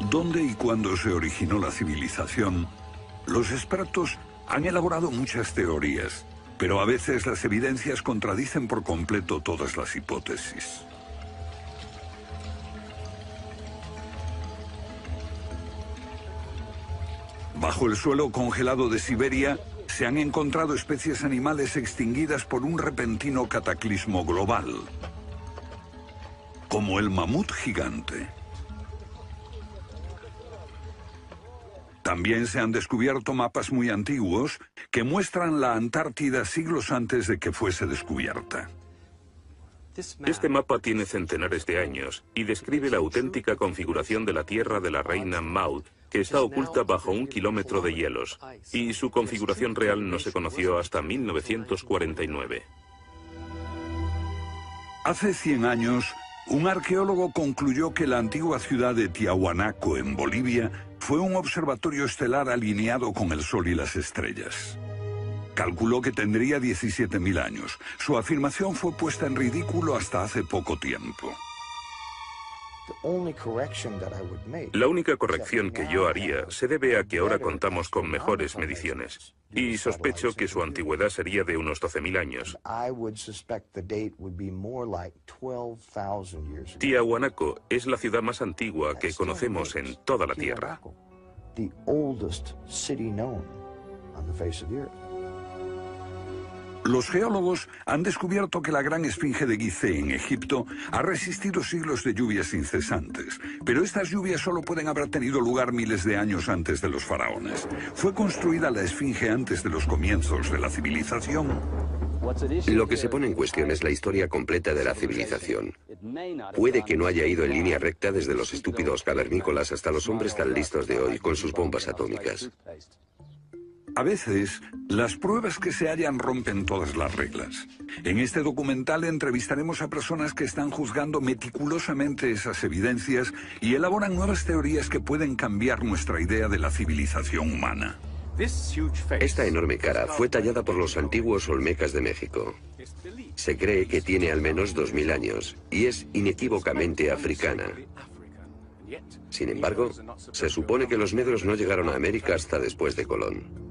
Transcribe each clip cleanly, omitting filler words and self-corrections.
¿Dónde y cuándo se originó la civilización? Los expertos han elaborado muchas teorías, pero a veces las evidencias contradicen por completo todas las hipótesis. Bajo el suelo congelado de Siberia se han encontrado especies animales extinguidas por un repentino cataclismo global, como el mamut gigante. También se han descubierto mapas muy antiguos que muestran la Antártida siglos antes de que fuese descubierta. Este mapa tiene centenares de años y describe la auténtica configuración de la Tierra de la reina Maud, que está oculta bajo 1 kilómetro de hielos, y su configuración real no se conoció hasta 1949. Hace 100 años, un arqueólogo concluyó que la antigua ciudad de Tiahuanaco, en Bolivia, fue un observatorio estelar alineado con el Sol y las estrellas. Calculó que tendría 17.000 años. Su afirmación fue puesta en ridículo hasta hace poco tiempo. La única corrección que yo haría se debe a que ahora contamos con mejores mediciones, y sospecho que su antigüedad sería de unos 12.000 años. Tiahuanaco es la ciudad más antigua que conocemos en toda la Tierra. Los geólogos han descubierto que la gran esfinge de Gizeh en Egipto ha resistido siglos de lluvias incesantes, pero estas lluvias solo pueden haber tenido lugar miles de años antes de los faraones. ¿Fue construida la esfinge antes de los comienzos de la civilización? Lo que se pone en cuestión es la historia completa de la civilización. Puede que no haya ido en línea recta desde los estúpidos cavernícolas hasta los hombres tan listos de hoy con sus bombas atómicas. A veces, las pruebas que se hallan rompen todas las reglas. En este documental entrevistaremos a personas que están juzgando meticulosamente esas evidencias y elaboran nuevas teorías que pueden cambiar nuestra idea de la civilización humana. Esta enorme cara fue tallada por los antiguos olmecas de México. Se cree que tiene al menos 2.000 años y es inequívocamente africana. Sin embargo, se supone que los negros no llegaron a América hasta después de Colón.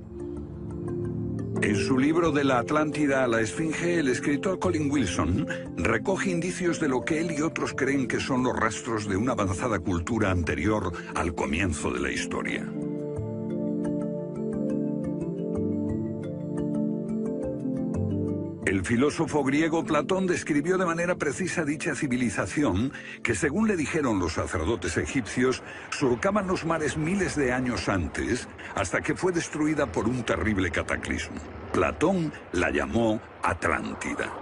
En su libro De la Atlántida a la Esfinge, el escritor Colin Wilson recoge indicios de lo que él y otros creen que son los rastros de una avanzada cultura anterior al comienzo de la historia. El filósofo griego Platón describió de manera precisa dicha civilización que, según le dijeron los sacerdotes egipcios, surcaban los mares miles de años antes, hasta que fue destruida por un terrible cataclismo. Platón la llamó Atlántida.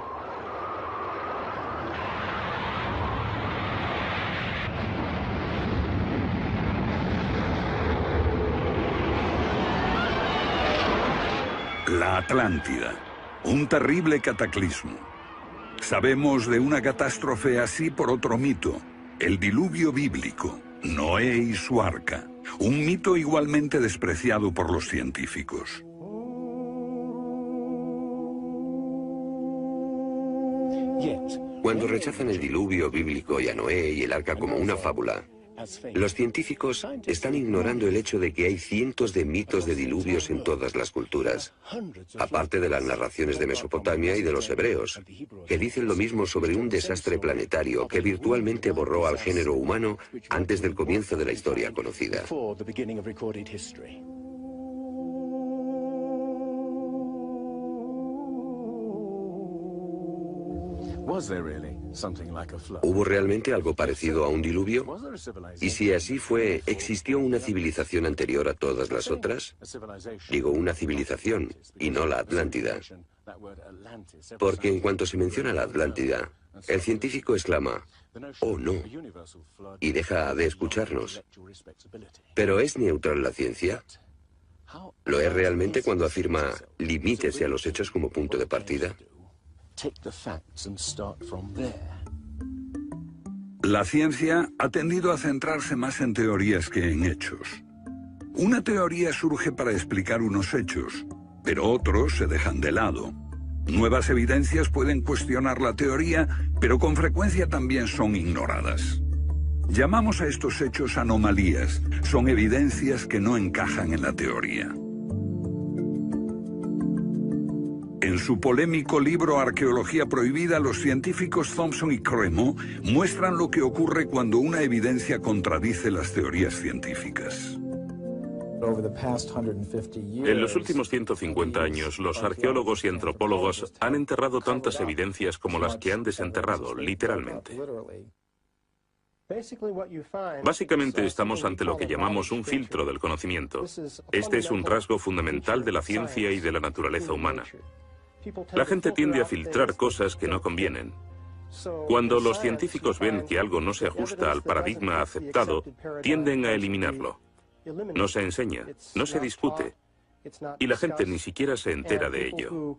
La Atlántida. Un terrible cataclismo. Sabemos de una catástrofe así por otro mito, el diluvio bíblico, Noé y su arca, un mito igualmente despreciado por los científicos. Cuando rechazan el diluvio bíblico y a Noé y el arca como una fábula, los científicos están ignorando el hecho de que hay cientos de mitos de diluvios en todas las culturas, aparte de las narraciones de Mesopotamia y de los hebreos, que dicen lo mismo sobre un desastre planetario que virtualmente borró al género humano antes del comienzo de la historia conocida. ¿Hubo realmente algo parecido a un diluvio? Y si así fue, ¿existió una civilización anterior a todas las otras? Digo una civilización, y no la Atlántida. Porque en cuanto se menciona la Atlántida, el científico exclama, «Oh, no», y deja de escucharnos. ¿Pero es neutral la ciencia? ¿Lo es realmente cuando afirma «limítese a los hechos como punto de partida»? La ciencia ha tendido a centrarse más en teorías que en hechos. Una teoría surge para explicar unos hechos, pero otros se dejan de lado. Nuevas evidencias pueden cuestionar la teoría, pero con frecuencia también son ignoradas. Llamamos a estos hechos anomalías. Son evidencias que no encajan en la teoría. En su polémico libro Arqueología Prohibida, los científicos Thompson y Cremo muestran lo que ocurre cuando una evidencia contradice las teorías científicas. En los últimos 150 años, los arqueólogos y antropólogos han enterrado tantas evidencias como las que han desenterrado, literalmente. Básicamente estamos ante lo que llamamos un filtro del conocimiento. Este es un rasgo fundamental de la ciencia y de la naturaleza humana. La gente tiende a filtrar cosas que no convienen. Cuando los científicos ven que algo no se ajusta al paradigma aceptado, tienden a eliminarlo. No se enseña, no se discute, y la gente ni siquiera se entera de ello.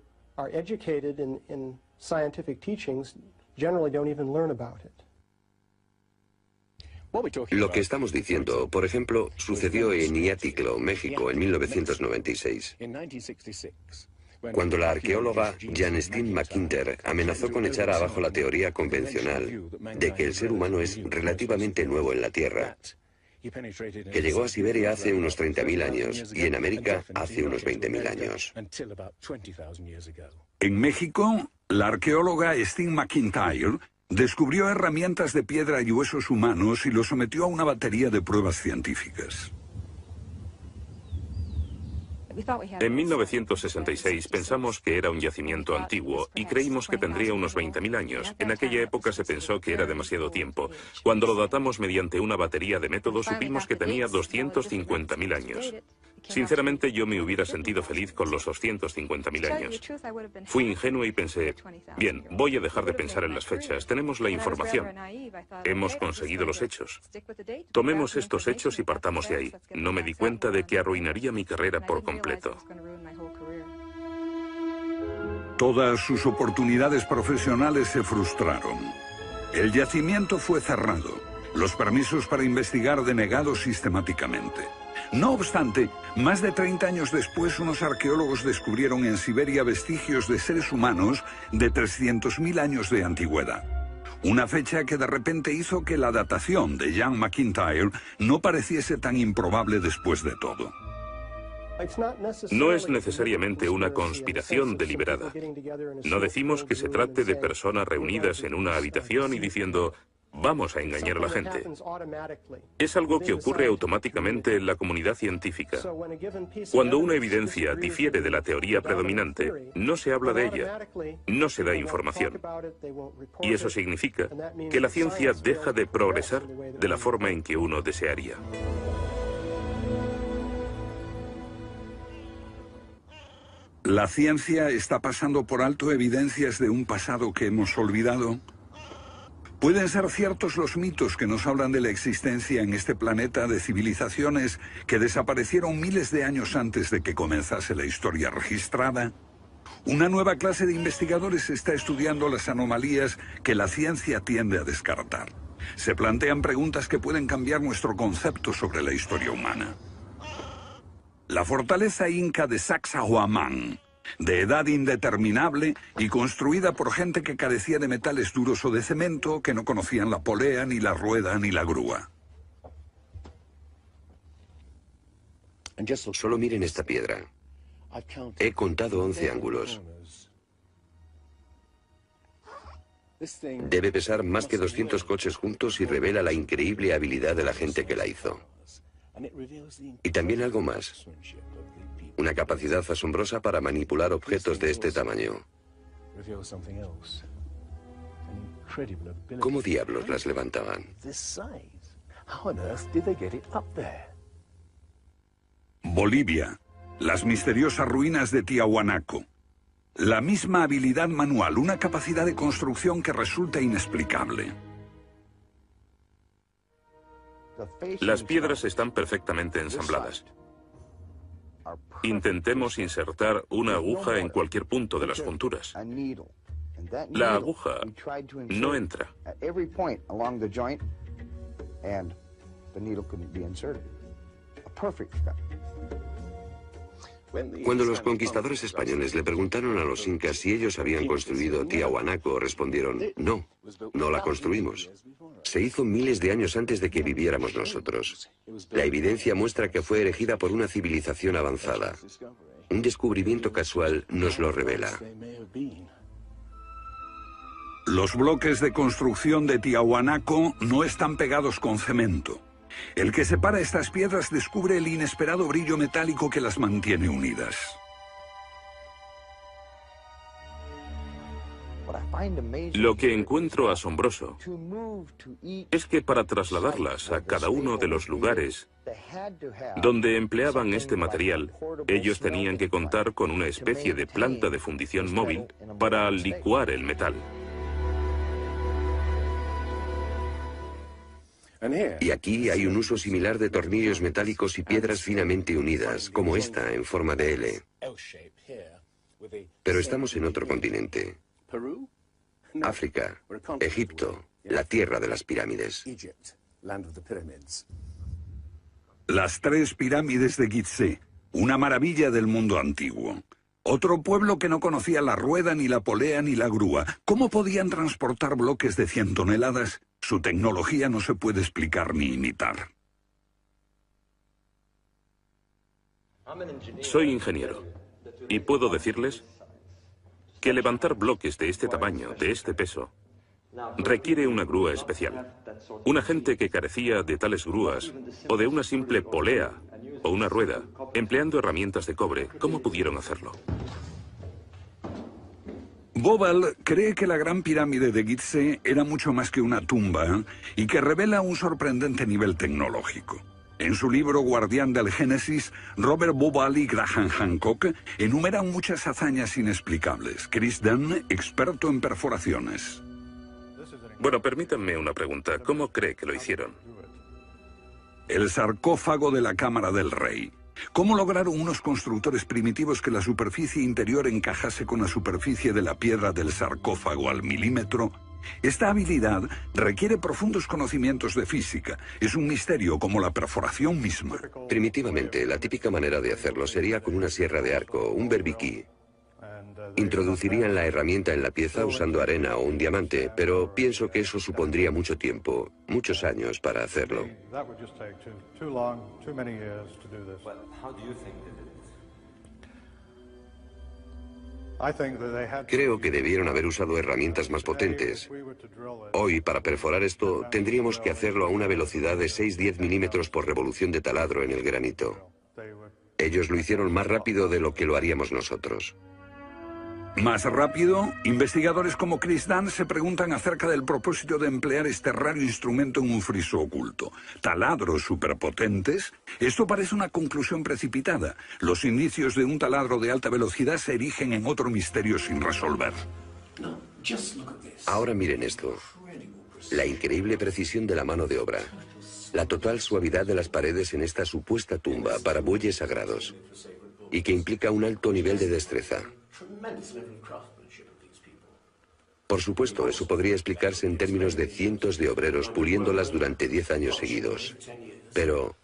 Lo que estamos diciendo, por ejemplo, sucedió en Iatliclo, México, en 1996. Cuando la arqueóloga Janestine McIntyre amenazó con echar abajo la teoría convencional de que el ser humano es relativamente nuevo en la Tierra, que llegó a Siberia hace unos 30.000 años y en América hace unos 20.000 años. En México, la arqueóloga Stine McIntyre descubrió herramientas de piedra y huesos humanos y los sometió a una batería de pruebas científicas. En 1966 pensamos que era un yacimiento antiguo y creímos que tendría unos 20.000 años. En aquella época se pensó que era demasiado tiempo. Cuando lo datamos mediante una batería de métodos supimos que tenía 250.000 años. Sinceramente yo me hubiera sentido feliz con los 250.000 años. Fui ingenuo y pensé, bien, voy a dejar de pensar en las fechas. Tenemos la información. Hemos conseguido los hechos. Tomemos estos hechos y partamos de ahí. No me di cuenta de que arruinaría mi carrera por completo. Todas sus oportunidades profesionales se frustraron. El yacimiento fue cerrado. Los permisos para investigar denegados sistemáticamente. No obstante, más de 30 años después, unos arqueólogos descubrieron en Siberia vestigios de seres humanos de 300.000 años de antigüedad. Una fecha que de repente hizo que la datación de Jan McIntyre no pareciese tan improbable después de todo. No es necesariamente una conspiración deliberada. No decimos que se trate de personas reunidas en una habitación y diciendo, vamos a engañar a la gente. Es algo que ocurre automáticamente en la comunidad científica. Cuando una evidencia difiere de la teoría predominante, no se habla de ella, no se da información. Y eso significa que la ciencia deja de progresar de la forma en que uno desearía. ¿La ciencia está pasando por alto evidencias de un pasado que hemos olvidado? ¿Pueden ser ciertos los mitos que nos hablan de la existencia en este planeta de civilizaciones que desaparecieron miles de años antes de que comenzase la historia registrada? Una nueva clase de investigadores está estudiando las anomalías que la ciencia tiende a descartar. Se plantean preguntas que pueden cambiar nuestro concepto sobre la historia humana. La fortaleza inca de Sacsayhuamán, de edad indeterminable y construida por gente que carecía de metales duros o de cemento, que no conocían la polea, ni la rueda, ni la grúa. Solo miren esta piedra. He contado 11 ángulos. Debe pesar más que 200 coches juntos y revela la increíble habilidad de la gente que la hizo. Y también algo más. Una capacidad asombrosa para manipular objetos de este tamaño. ¿Cómo diablos las levantaban? Bolivia. Las misteriosas ruinas de Tiahuanaco. La misma habilidad manual, una capacidad de construcción que resulta inexplicable. Las piedras están perfectamente ensambladas. Intentemos insertar una aguja en cualquier punto de las junturas. La aguja no entra. Cuando los conquistadores españoles le preguntaron a los incas si ellos habían construido Tiahuanaco, respondieron, no, no la construimos. Se hizo miles de años antes de que viviéramos nosotros. La evidencia muestra que fue erigida por una civilización avanzada. Un descubrimiento casual nos lo revela. Los bloques de construcción de Tiahuanaco no están pegados con cemento. El que separa estas piedras descubre el inesperado brillo metálico que las mantiene unidas. Lo que encuentro asombroso es que para trasladarlas a cada uno de los lugares donde empleaban este material, ellos tenían que contar con una especie de planta de fundición móvil para licuar el metal. Y aquí hay un uso similar de tornillos metálicos y piedras finamente unidas, como esta en forma de L. Pero estamos en otro continente. África, Egipto, la tierra de las pirámides. Las 3 pirámides de Gizeh, una maravilla del mundo antiguo. Otro pueblo que no conocía la rueda, ni la polea, ni la grúa. ¿Cómo podían transportar bloques de 100 toneladas? Su tecnología no se puede explicar ni imitar. Soy ingeniero y puedo decirles que levantar bloques de este tamaño, de este peso, requiere una grúa especial. Una gente que carecía de tales grúas o de una simple polea o una rueda, empleando herramientas de cobre, ¿cómo pudieron hacerlo? Bobal cree que la Gran Pirámide de Gizeh era mucho más que una tumba y que revela un sorprendente nivel tecnológico. En su libro Guardián del Génesis, Robert Bobal y Graham Hancock enumeran muchas hazañas inexplicables. Chris Dunn, experto en perforaciones. Bueno, permítanme una pregunta. ¿Cómo cree que lo hicieron? El sarcófago de la Cámara del Rey. ¿Cómo lograron unos constructores primitivos que la superficie interior encajase con la superficie de la piedra del sarcófago al milímetro? Esta habilidad requiere profundos conocimientos de física. Es un misterio como la perforación misma. Primitivamente, la típica manera de hacerlo sería con una sierra de arco, un berbiquí. Introducirían la herramienta en la pieza usando arena o un diamante, pero pienso que eso supondría mucho tiempo, muchos años para hacerlo. Creo que debieron haber usado herramientas más potentes. Hoy, para perforar esto, tendríamos que hacerlo a una velocidad de 6-10 milímetros por revolución de taladro en el granito. Ellos lo hicieron más rápido de lo que lo haríamos nosotros. Más rápido, investigadores como Chris Dunn se preguntan acerca del propósito de emplear este raro instrumento en un friso oculto. ¿Taladros superpotentes? Esto parece una conclusión precipitada. Los indicios de un taladro de alta velocidad se erigen en otro misterio sin resolver. Ahora miren esto. La increíble precisión de la mano de obra. La total suavidad de las paredes en esta supuesta tumba para bueyes sagrados. Y que implica un alto nivel de destreza. Por supuesto, eso podría explicarse en términos de cientos de obreros puliéndolas durante 10 años seguidos. Pero,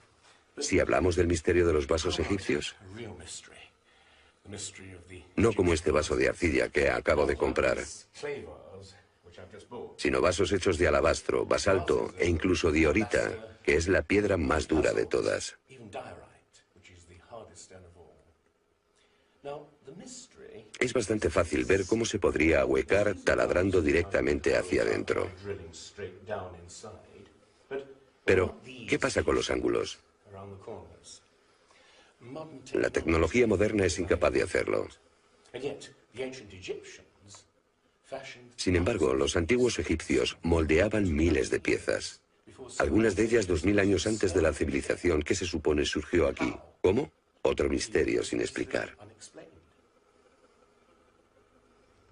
¿si hablamos del misterio de los vasos egipcios? No como este vaso de arcilla que acabo de comprar, sino vasos hechos de alabastro, basalto e incluso diorita, que es la piedra más dura de todas. Es bastante fácil ver cómo se podría ahuecar taladrando directamente hacia adentro. Pero, ¿qué pasa con los ángulos? La tecnología moderna es incapaz de hacerlo. Sin embargo, los antiguos egipcios moldeaban miles de piezas. Algunas de ellas 2000 años antes de la civilización que se supone surgió aquí. ¿Cómo? Otro misterio sin explicar.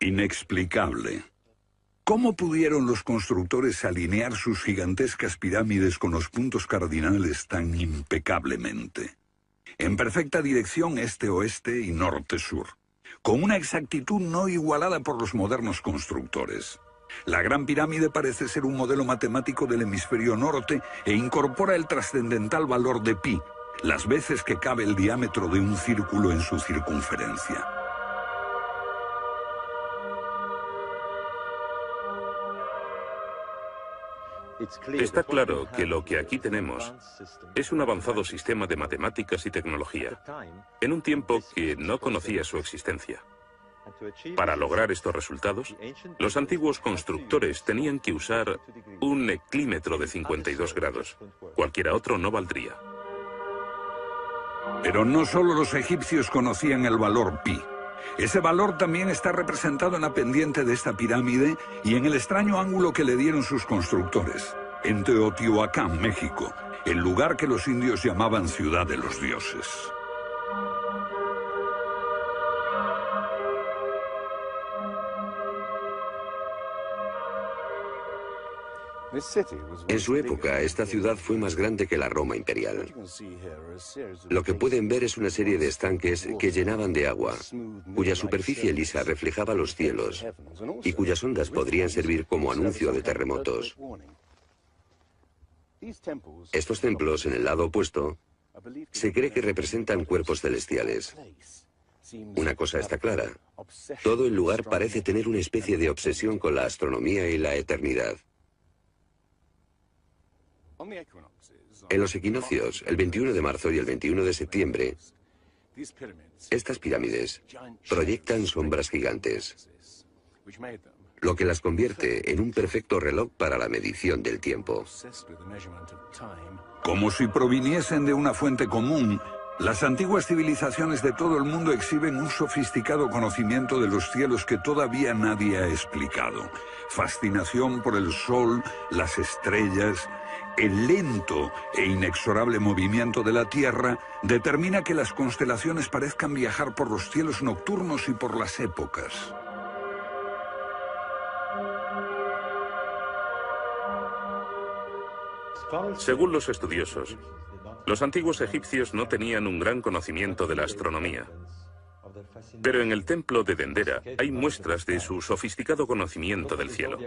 Inexplicable. ¿Cómo pudieron los constructores alinear sus gigantescas pirámides con los puntos cardinales tan impecablemente? En perfecta dirección este-oeste y norte-sur, con una exactitud no igualada por los modernos constructores. La Gran Pirámide parece ser un modelo matemático del hemisferio norte e incorpora el trascendental valor de pi, las veces que cabe el diámetro de un círculo en su circunferencia. Está claro que lo que aquí tenemos es un avanzado sistema de matemáticas y tecnología, en un tiempo que no conocía su existencia. Para lograr estos resultados, los antiguos constructores tenían que usar un eclímetro de 52 grados. Cualquiera otro no valdría. Pero no solo los egipcios conocían el valor pi. Ese valor también está representado en la pendiente de esta pirámide y en el extraño ángulo que le dieron sus constructores, en Teotihuacán, México, el lugar que los indios llamaban Ciudad de los Dioses. En su época, esta ciudad fue más grande que la Roma imperial. Lo que pueden ver es una serie de estanques que llenaban de agua, cuya superficie lisa reflejaba los cielos y cuyas ondas podrían servir como anuncio de terremotos. Estos templos, en el lado opuesto, se cree que representan cuerpos celestiales. Una cosa está clara: todo el lugar parece tener una especie de obsesión con la astronomía y la eternidad. En los equinoccios, el 21 de marzo y el 21 de septiembre, estas pirámides proyectan sombras gigantes, lo que las convierte en un perfecto reloj para la medición del tiempo. Como si proviniesen de una fuente común, las antiguas civilizaciones de todo el mundo exhiben un sofisticado conocimiento de los cielos que todavía nadie ha explicado. Fascinación por el sol, las estrellas. El lento e inexorable movimiento de la Tierra determina que las constelaciones parezcan viajar por los cielos nocturnos y por las épocas. Según los estudiosos, los antiguos egipcios no tenían un gran conocimiento de la astronomía. Pero en el templo de Dendera hay muestras de su sofisticado conocimiento del cielo.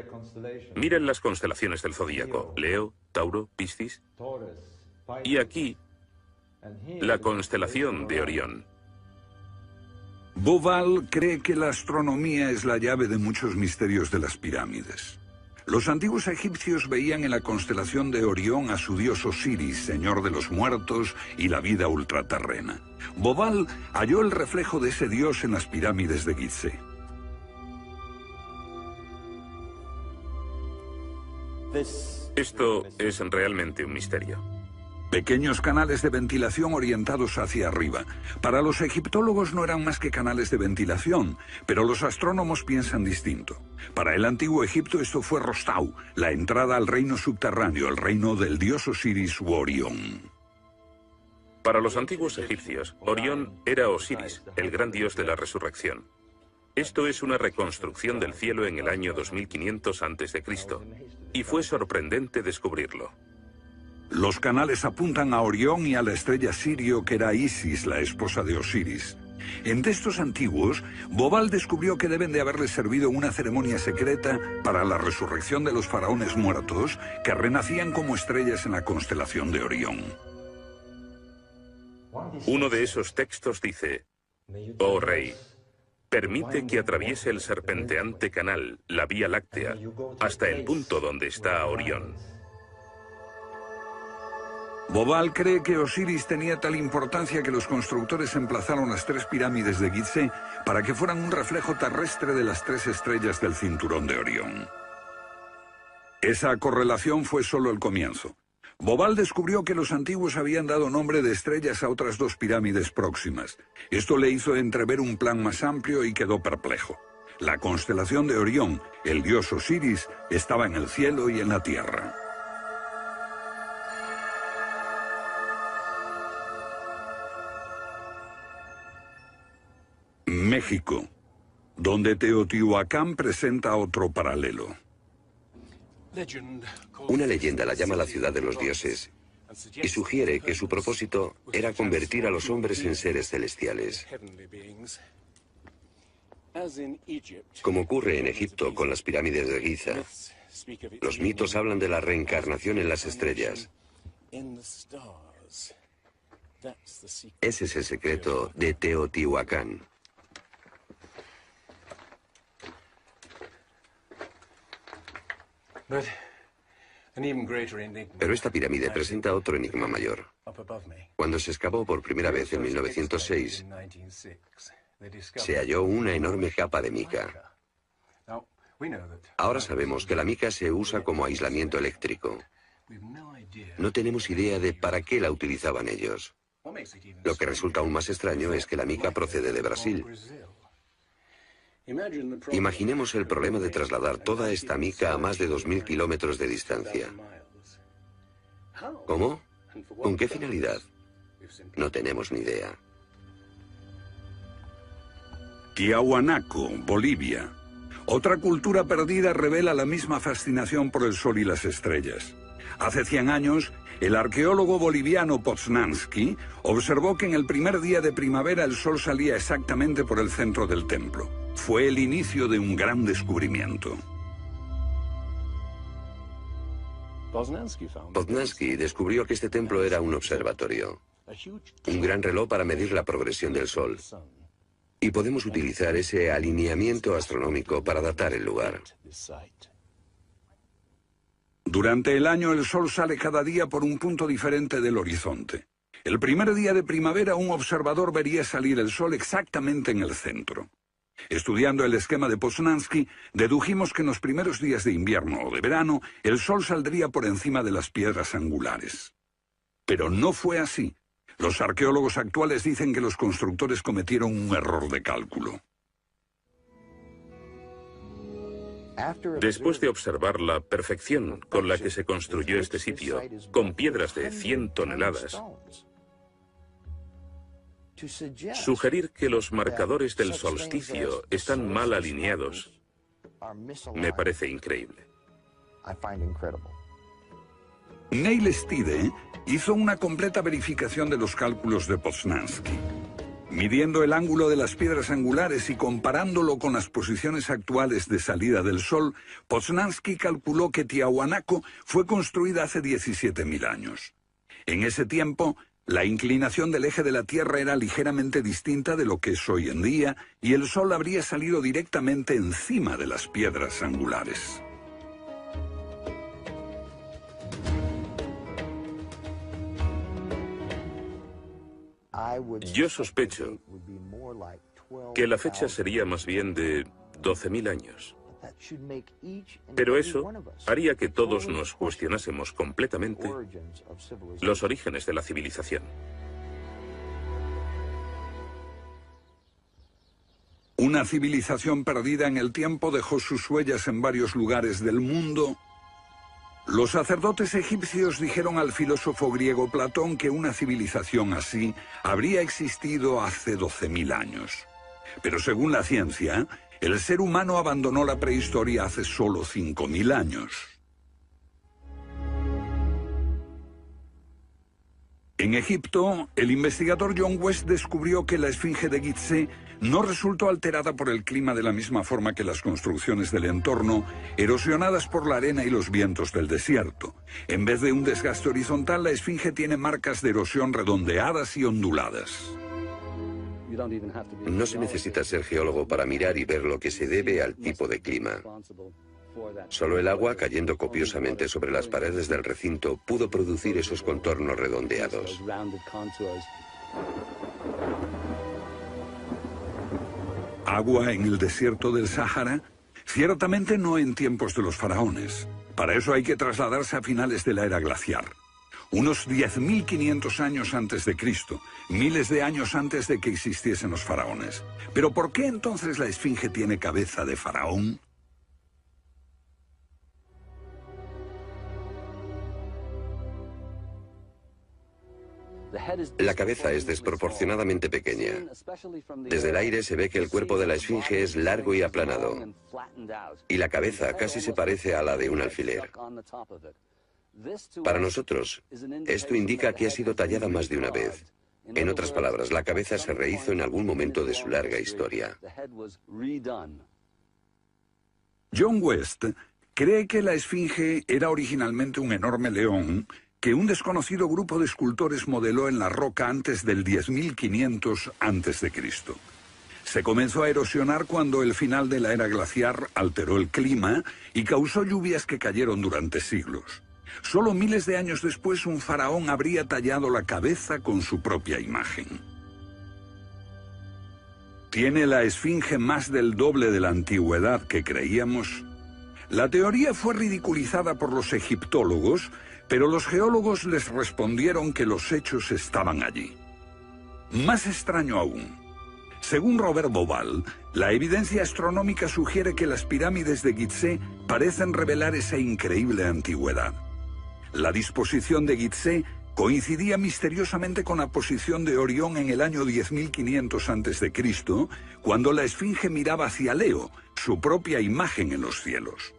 Miren las constelaciones del zodíaco: Leo, Tauro, Piscis. Y aquí, la constelación de Orión. Bauval cree que la astronomía es la llave de muchos misterios de las pirámides. Los antiguos egipcios veían en la constelación de Orión a su dios Osiris, señor de los muertos y la vida ultraterrena. Bauval halló el reflejo de ese dios en las pirámides de Gizeh. Esto es realmente un misterio. Pequeños canales de ventilación orientados hacia arriba. Para los egiptólogos no eran más que canales de ventilación, pero los astrónomos piensan distinto. Para el antiguo Egipto esto fue Rostau, la entrada al reino subterráneo, el reino del dios Osiris u Orión. Para los antiguos egipcios, Orión era Osiris, el gran dios de la resurrección. Esto es una reconstrucción del cielo en el año 2500 a.C., y fue sorprendente descubrirlo. Los canales apuntan a Orión y a la estrella Sirio, que era Isis, la esposa de Osiris. En textos antiguos, Bauval descubrió que deben de haberles servido una ceremonia secreta para la resurrección de los faraones muertos, que renacían como estrellas en la constelación de Orión. Uno de esos textos dice: «Oh rey, permite que atraviese el serpenteante canal, la Vía Láctea, hasta el punto donde está Orión». Bauval cree que Osiris tenía tal importancia que los constructores emplazaron las tres pirámides de Gizeh para que fueran un reflejo terrestre de las tres estrellas del cinturón de Orión. Esa correlación fue solo el comienzo. Bauval descubrió que los antiguos habían dado nombre de estrellas a otras dos pirámides próximas. Esto le hizo entrever un plan más amplio y quedó perplejo. La constelación de Orión, el dios Osiris, estaba en el cielo y en la tierra. México, donde Teotihuacán presenta otro paralelo. Una leyenda la llama la ciudad de los dioses y sugiere que su propósito era convertir a los hombres en seres celestiales. Como ocurre en Egipto con las pirámides de Giza, los mitos hablan de la reencarnación en las estrellas. Ese es el secreto de Teotihuacán. Pero esta pirámide presenta otro enigma mayor. Cuando se excavó por primera vez en 1906, se halló una enorme capa de mica. Ahora sabemos que la mica se usa como aislamiento eléctrico. No tenemos idea de para qué la utilizaban ellos. Lo que resulta aún más extraño es que la mica procede de Brasil. Imaginemos el problema de trasladar toda esta mica a más de 2.000 kilómetros de distancia. ¿Cómo? ¿Con qué finalidad? No tenemos ni idea. Tiahuanaco, Bolivia. Otra cultura perdida revela la misma fascinación por el sol y las estrellas. Hace 100 años, el arqueólogo boliviano Poznański observó que en el primer día de primavera el sol salía exactamente por el centro del templo. Fue el inicio de un gran descubrimiento. Poznański descubrió que este templo era un observatorio, un gran reloj para medir la progresión del sol. Y podemos utilizar ese alineamiento astronómico para datar el lugar. Durante el año el sol sale cada día por un punto diferente del horizonte. El primer día de primavera un observador vería salir el sol exactamente en el centro. Estudiando el esquema de Poznański, dedujimos que en los primeros días de invierno o de verano el sol saldría por encima de las piedras angulares. Pero no fue así. Los arqueólogos actuales dicen que los constructores cometieron un error de cálculo. Después de observar la perfección con la que se construyó este sitio, con piedras de 100 toneladas, sugerir que los marcadores del solsticio están mal alineados me parece increíble. Neil Stide hizo una completa verificación de los cálculos de Poznański. Midiendo el ángulo de las piedras angulares y comparándolo con las posiciones actuales de salida del sol, Poznański calculó que Tiahuanaco fue construida hace 17.000 años. En ese tiempo, la inclinación del eje de la Tierra era ligeramente distinta de lo que es hoy en día, y el sol habría salido directamente encima de las piedras angulares. Yo sospecho que la fecha sería más bien de 12.000 años. Pero eso haría que todos nos cuestionásemos completamente los orígenes de la civilización. Una civilización perdida en el tiempo dejó sus huellas en varios lugares del mundo. Los sacerdotes egipcios dijeron al filósofo griego Platón que una civilización así habría existido hace 12.000 años. Pero según la ciencia, el ser humano abandonó la prehistoria hace solo 5.000 años. En Egipto, el investigador John West descubrió que la esfinge de Gizeh no resultó alterada por el clima de la misma forma que las construcciones del entorno, erosionadas por la arena y los vientos del desierto. En vez de un desgaste horizontal, la esfinge tiene marcas de erosión redondeadas y onduladas. No se necesita ser geólogo para mirar y ver lo que se debe al tipo de clima. Solo el agua cayendo copiosamente sobre las paredes del recinto pudo producir esos contornos redondeados. ¿Agua en el desierto del Sáhara? Ciertamente no en tiempos de los faraones. Para eso hay que trasladarse a finales de la era glaciar. Unos 10.500 años antes de Cristo, miles de años antes de que existiesen los faraones. ¿Pero por qué entonces la esfinge tiene cabeza de faraón? La cabeza es desproporcionadamente pequeña. Desde el aire se ve que el cuerpo de la esfinge es largo y aplanado, y la cabeza casi se parece a la de un alfiler. Para nosotros, esto indica que ha sido tallada más de una vez. En otras palabras, la cabeza se rehizo en algún momento de su larga historia. John West cree que la esfinge era originalmente un enorme león que un desconocido grupo de escultores modeló en la roca antes del 10.500 a.C. Se comenzó a erosionar cuando el final de la era glaciar alteró el clima y causó lluvias que cayeron durante siglos. Solo miles de años después, un faraón habría tallado la cabeza con su propia imagen. ¿Tiene la esfinge más del doble de la antigüedad que creíamos? La teoría fue ridiculizada por los egiptólogos, pero los geólogos les respondieron que los hechos estaban allí. Más extraño aún, según Robert Bauval, la evidencia astronómica sugiere que las pirámides de Gizeh parecen revelar esa increíble antigüedad. La disposición de Gizeh coincidía misteriosamente con la posición de Orión en el año 10.500 a.C., cuando la esfinge miraba hacia Leo, su propia imagen en los cielos.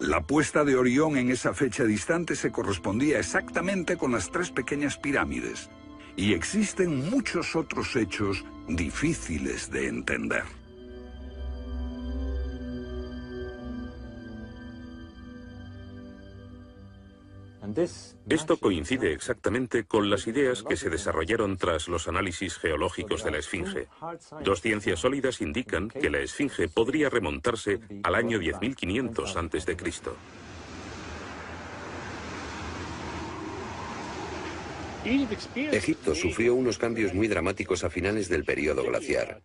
La puesta de Orión en esa fecha distante se correspondía exactamente con las tres pequeñas pirámides, y existen muchos otros hechos difíciles de entender. Esto coincide exactamente con las ideas que se desarrollaron tras los análisis geológicos de la esfinge. Dos ciencias sólidas indican que la esfinge podría remontarse al año 10.500 a.C. Egipto sufrió unos cambios muy dramáticos a finales del período glaciar,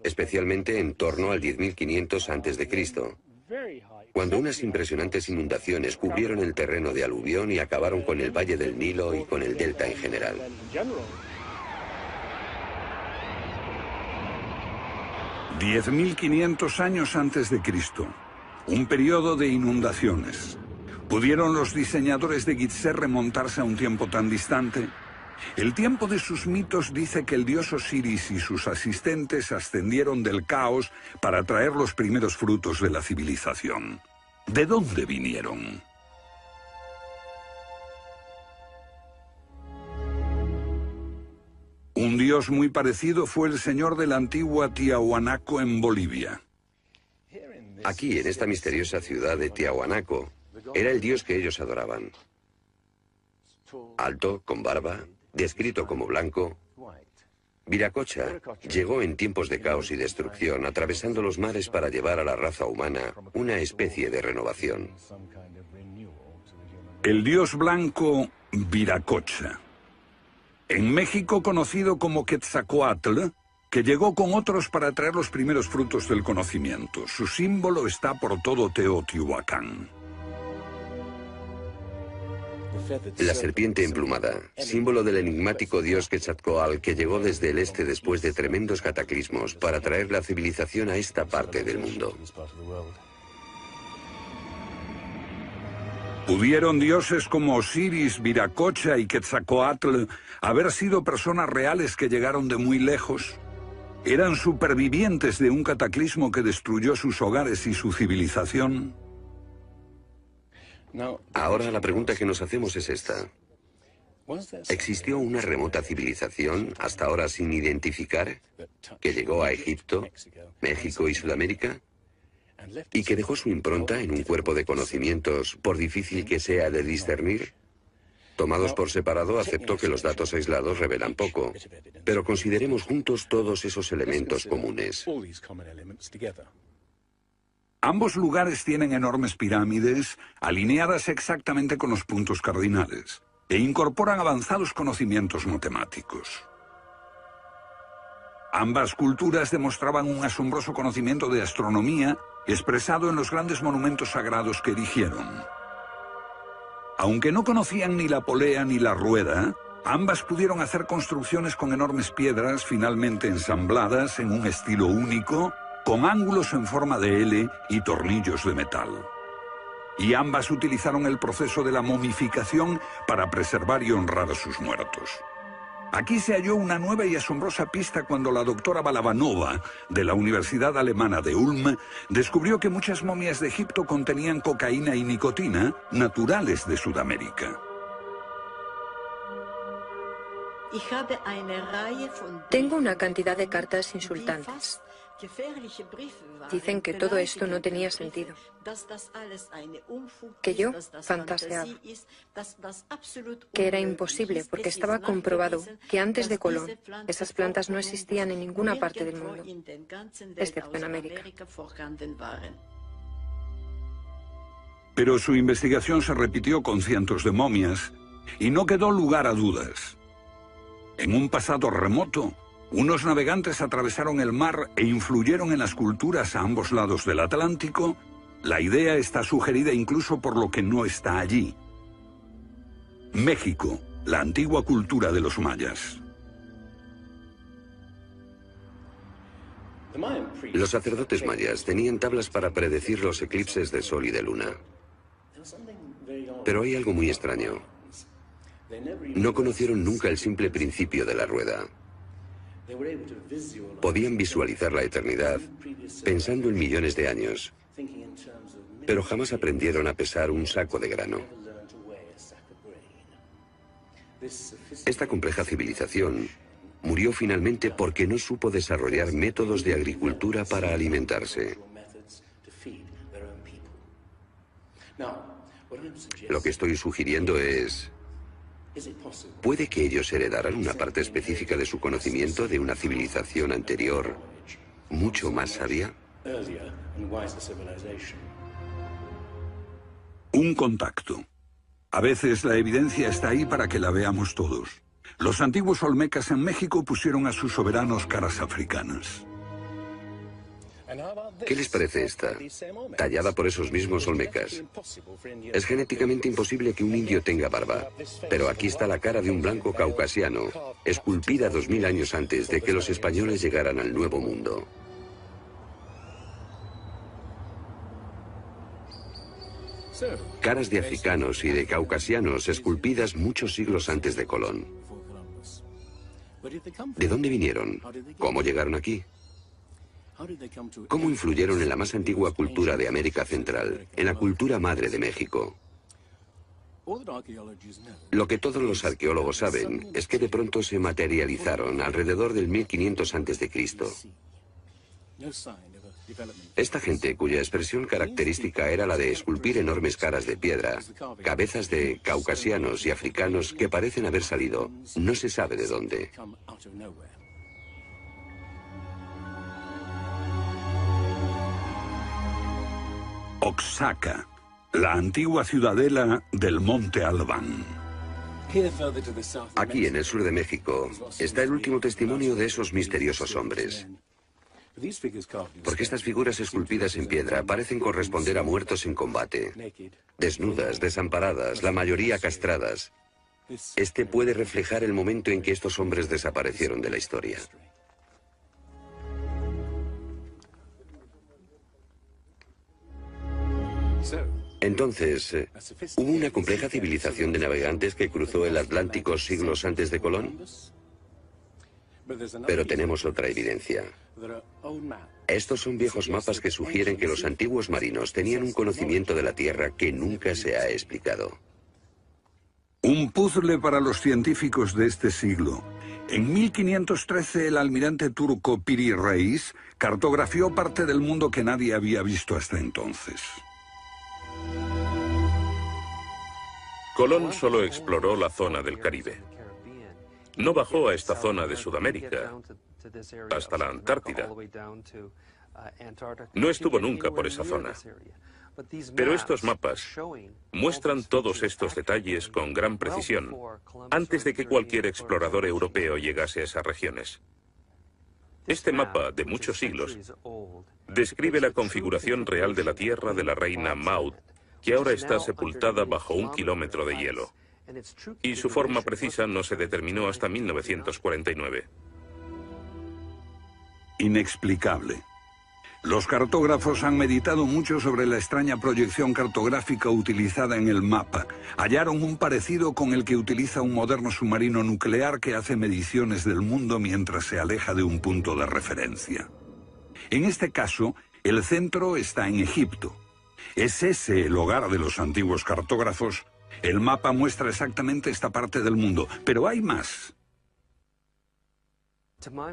especialmente en torno al 10.500 a.C., cuando unas impresionantes inundaciones cubrieron el terreno de aluvión y acabaron con el valle del Nilo y con el delta en general. «10.500 años antes de Cristo, un periodo de inundaciones. ¿Pudieron los diseñadores de Gizeh remontarse a un tiempo tan distante? El tiempo de sus mitos dice que el dios Osiris y sus asistentes ascendieron del caos para traer los primeros frutos de la civilización. ¿De dónde vinieron? Un dios muy parecido fue el señor de la antigua Tiahuanaco en Bolivia. Aquí, en esta misteriosa ciudad de Tiahuanaco, era el dios que ellos adoraban. Alto, con barba, descrito como blanco, Viracocha llegó en tiempos de caos y destrucción, atravesando los mares para llevar a la raza humana una especie de renovación. El dios blanco Viracocha. En México conocido como Quetzalcóatl, que llegó con otros para traer los primeros frutos del conocimiento. Su símbolo está por todo Teotihuacán. La serpiente emplumada, símbolo del enigmático dios Quetzalcóatl que llegó desde el este después de tremendos cataclismos para traer la civilización a esta parte del mundo. ¿Pudieron dioses como Osiris, Viracocha y Quetzalcóatl haber sido personas reales que llegaron de muy lejos? ¿Eran supervivientes de un cataclismo que destruyó sus hogares y su civilización? Ahora la pregunta que nos hacemos es esta. ¿Existió una remota civilización, hasta ahora sin identificar, que llegó a Egipto, México y Sudamérica? ¿Y que dejó su impronta en un cuerpo de conocimientos, por difícil que sea de discernir? Tomados por separado, acepto que los datos aislados revelan poco, pero consideremos juntos todos esos elementos comunes. Ambos lugares tienen enormes pirámides, alineadas exactamente con los puntos cardinales, e incorporan avanzados conocimientos matemáticos. Ambas culturas demostraban un asombroso conocimiento de astronomía, expresado en los grandes monumentos sagrados que erigieron. Aunque no conocían ni la polea ni la rueda, ambas pudieron hacer construcciones con enormes piedras finalmente ensambladas en un estilo único, con ángulos en forma de L y tornillos de metal. Y ambas utilizaron el proceso de la momificación para preservar y honrar a sus muertos. Aquí se halló una nueva y asombrosa pista cuando la doctora Balabanova, de la Universidad Alemana de Ulm, descubrió que muchas momias de Egipto contenían cocaína y nicotina, naturales de Sudamérica. Tengo una cantidad de cartas insultantes. Dicen que todo esto no tenía sentido, que yo fantaseaba, que era imposible porque estaba comprobado que antes de Colón esas plantas no existían en ninguna parte del mundo, excepto en América. Pero su investigación se repitió con cientos de momias y no quedó lugar a dudas. En un pasado remoto, unos navegantes atravesaron el mar e influyeron en las culturas a ambos lados del Atlántico. La idea está sugerida incluso por lo que no está allí. México, la antigua cultura de los mayas. Los sacerdotes mayas tenían tablas para predecir los eclipses de sol y de luna. Pero hay algo muy extraño. No conocieron nunca el simple principio de la rueda. Podían visualizar la eternidad pensando en millones de años, pero jamás aprendieron a pesar un saco de grano. Esta compleja civilización murió finalmente porque no supo desarrollar métodos de agricultura para alimentarse. Lo que estoy sugiriendo es... ¿puede que ellos heredaran una parte específica de su conocimiento de una civilización anterior, mucho más sabia? Un contacto. A veces la evidencia está ahí para que la veamos todos. Los antiguos olmecas en México pusieron a sus soberanos caras africanas. ¿Qué les parece esta? Tallada por esos mismos olmecas. Es genéticamente imposible que un indio tenga barba, pero aquí está la cara de un blanco caucasiano, esculpida 2000 años antes de que los españoles llegaran al Nuevo Mundo. Caras de africanos y de caucasianos esculpidas muchos siglos antes de Colón. ¿De dónde vinieron? ¿Cómo llegaron aquí? ¿Cómo influyeron en la más antigua cultura de América Central, en la cultura madre de México? Lo que todos los arqueólogos saben es que de pronto se materializaron alrededor del 1500 a.C. Esta gente, cuya expresión característica era la de esculpir enormes caras de piedra, cabezas de caucasianos y africanos que parecen haber salido, no se sabe de dónde. Oaxaca, la antigua ciudadela del Monte Albán. Aquí, en el sur de México, está el último testimonio de esos misteriosos hombres. Porque estas figuras esculpidas en piedra parecen corresponder a muertos en combate, desnudas, desamparadas, la mayoría castradas. Este puede reflejar el momento en que estos hombres desaparecieron de la historia. Entonces, ¿hubo una compleja civilización de navegantes que cruzó el Atlántico siglos antes de Colón? Pero tenemos otra evidencia. Estos son viejos mapas que sugieren que los antiguos marinos tenían un conocimiento de la Tierra que nunca se ha explicado. Un puzzle para los científicos de este siglo. En 1513 el almirante turco Piri Reis cartografió parte del mundo que nadie había visto hasta entonces. Colón solo exploró la zona del Caribe. No bajó a esta zona de Sudamérica, hasta la Antártida. No estuvo nunca por esa zona. Pero estos mapas muestran todos estos detalles con gran precisión, antes de que cualquier explorador europeo llegase a esas regiones. Este mapa, de muchos siglos, describe la configuración real de la tierra de la reina Maud, que ahora está sepultada bajo 1 kilómetro de hielo. Y su forma precisa no se determinó hasta 1949. Inexplicable. Los cartógrafos han meditado mucho sobre la extraña proyección cartográfica utilizada en el mapa. Hallaron un parecido con el que utiliza un moderno submarino nuclear que hace mediciones del mundo mientras se aleja de un punto de referencia. En este caso, el centro está en Egipto. ¿Es ese el hogar de los antiguos cartógrafos? El mapa muestra exactamente esta parte del mundo, pero hay más.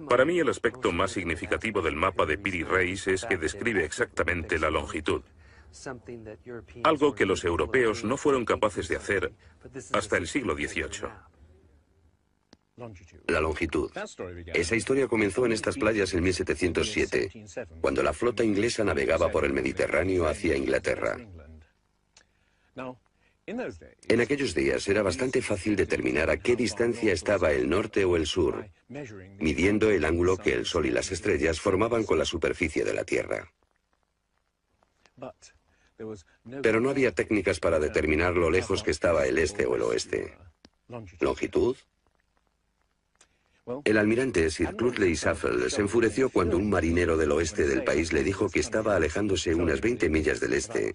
Para mí el aspecto más significativo del mapa de Piri Reis es que describe exactamente la longitud, algo que los europeos no fueron capaces de hacer hasta el siglo XVIII. La longitud. Esa historia comenzó en estas playas en 1707, cuando la flota inglesa navegaba por el Mediterráneo hacia Inglaterra. En aquellos días era bastante fácil determinar a qué distancia estaba el norte o el sur, midiendo el ángulo que el Sol y las estrellas formaban con la superficie de la Tierra. Pero no había técnicas para determinar lo lejos que estaba el este o el oeste. ¿Longitud? El almirante Sir Clutley Safell se enfureció cuando un marinero del oeste del país le dijo que estaba alejándose unas 20 millas del este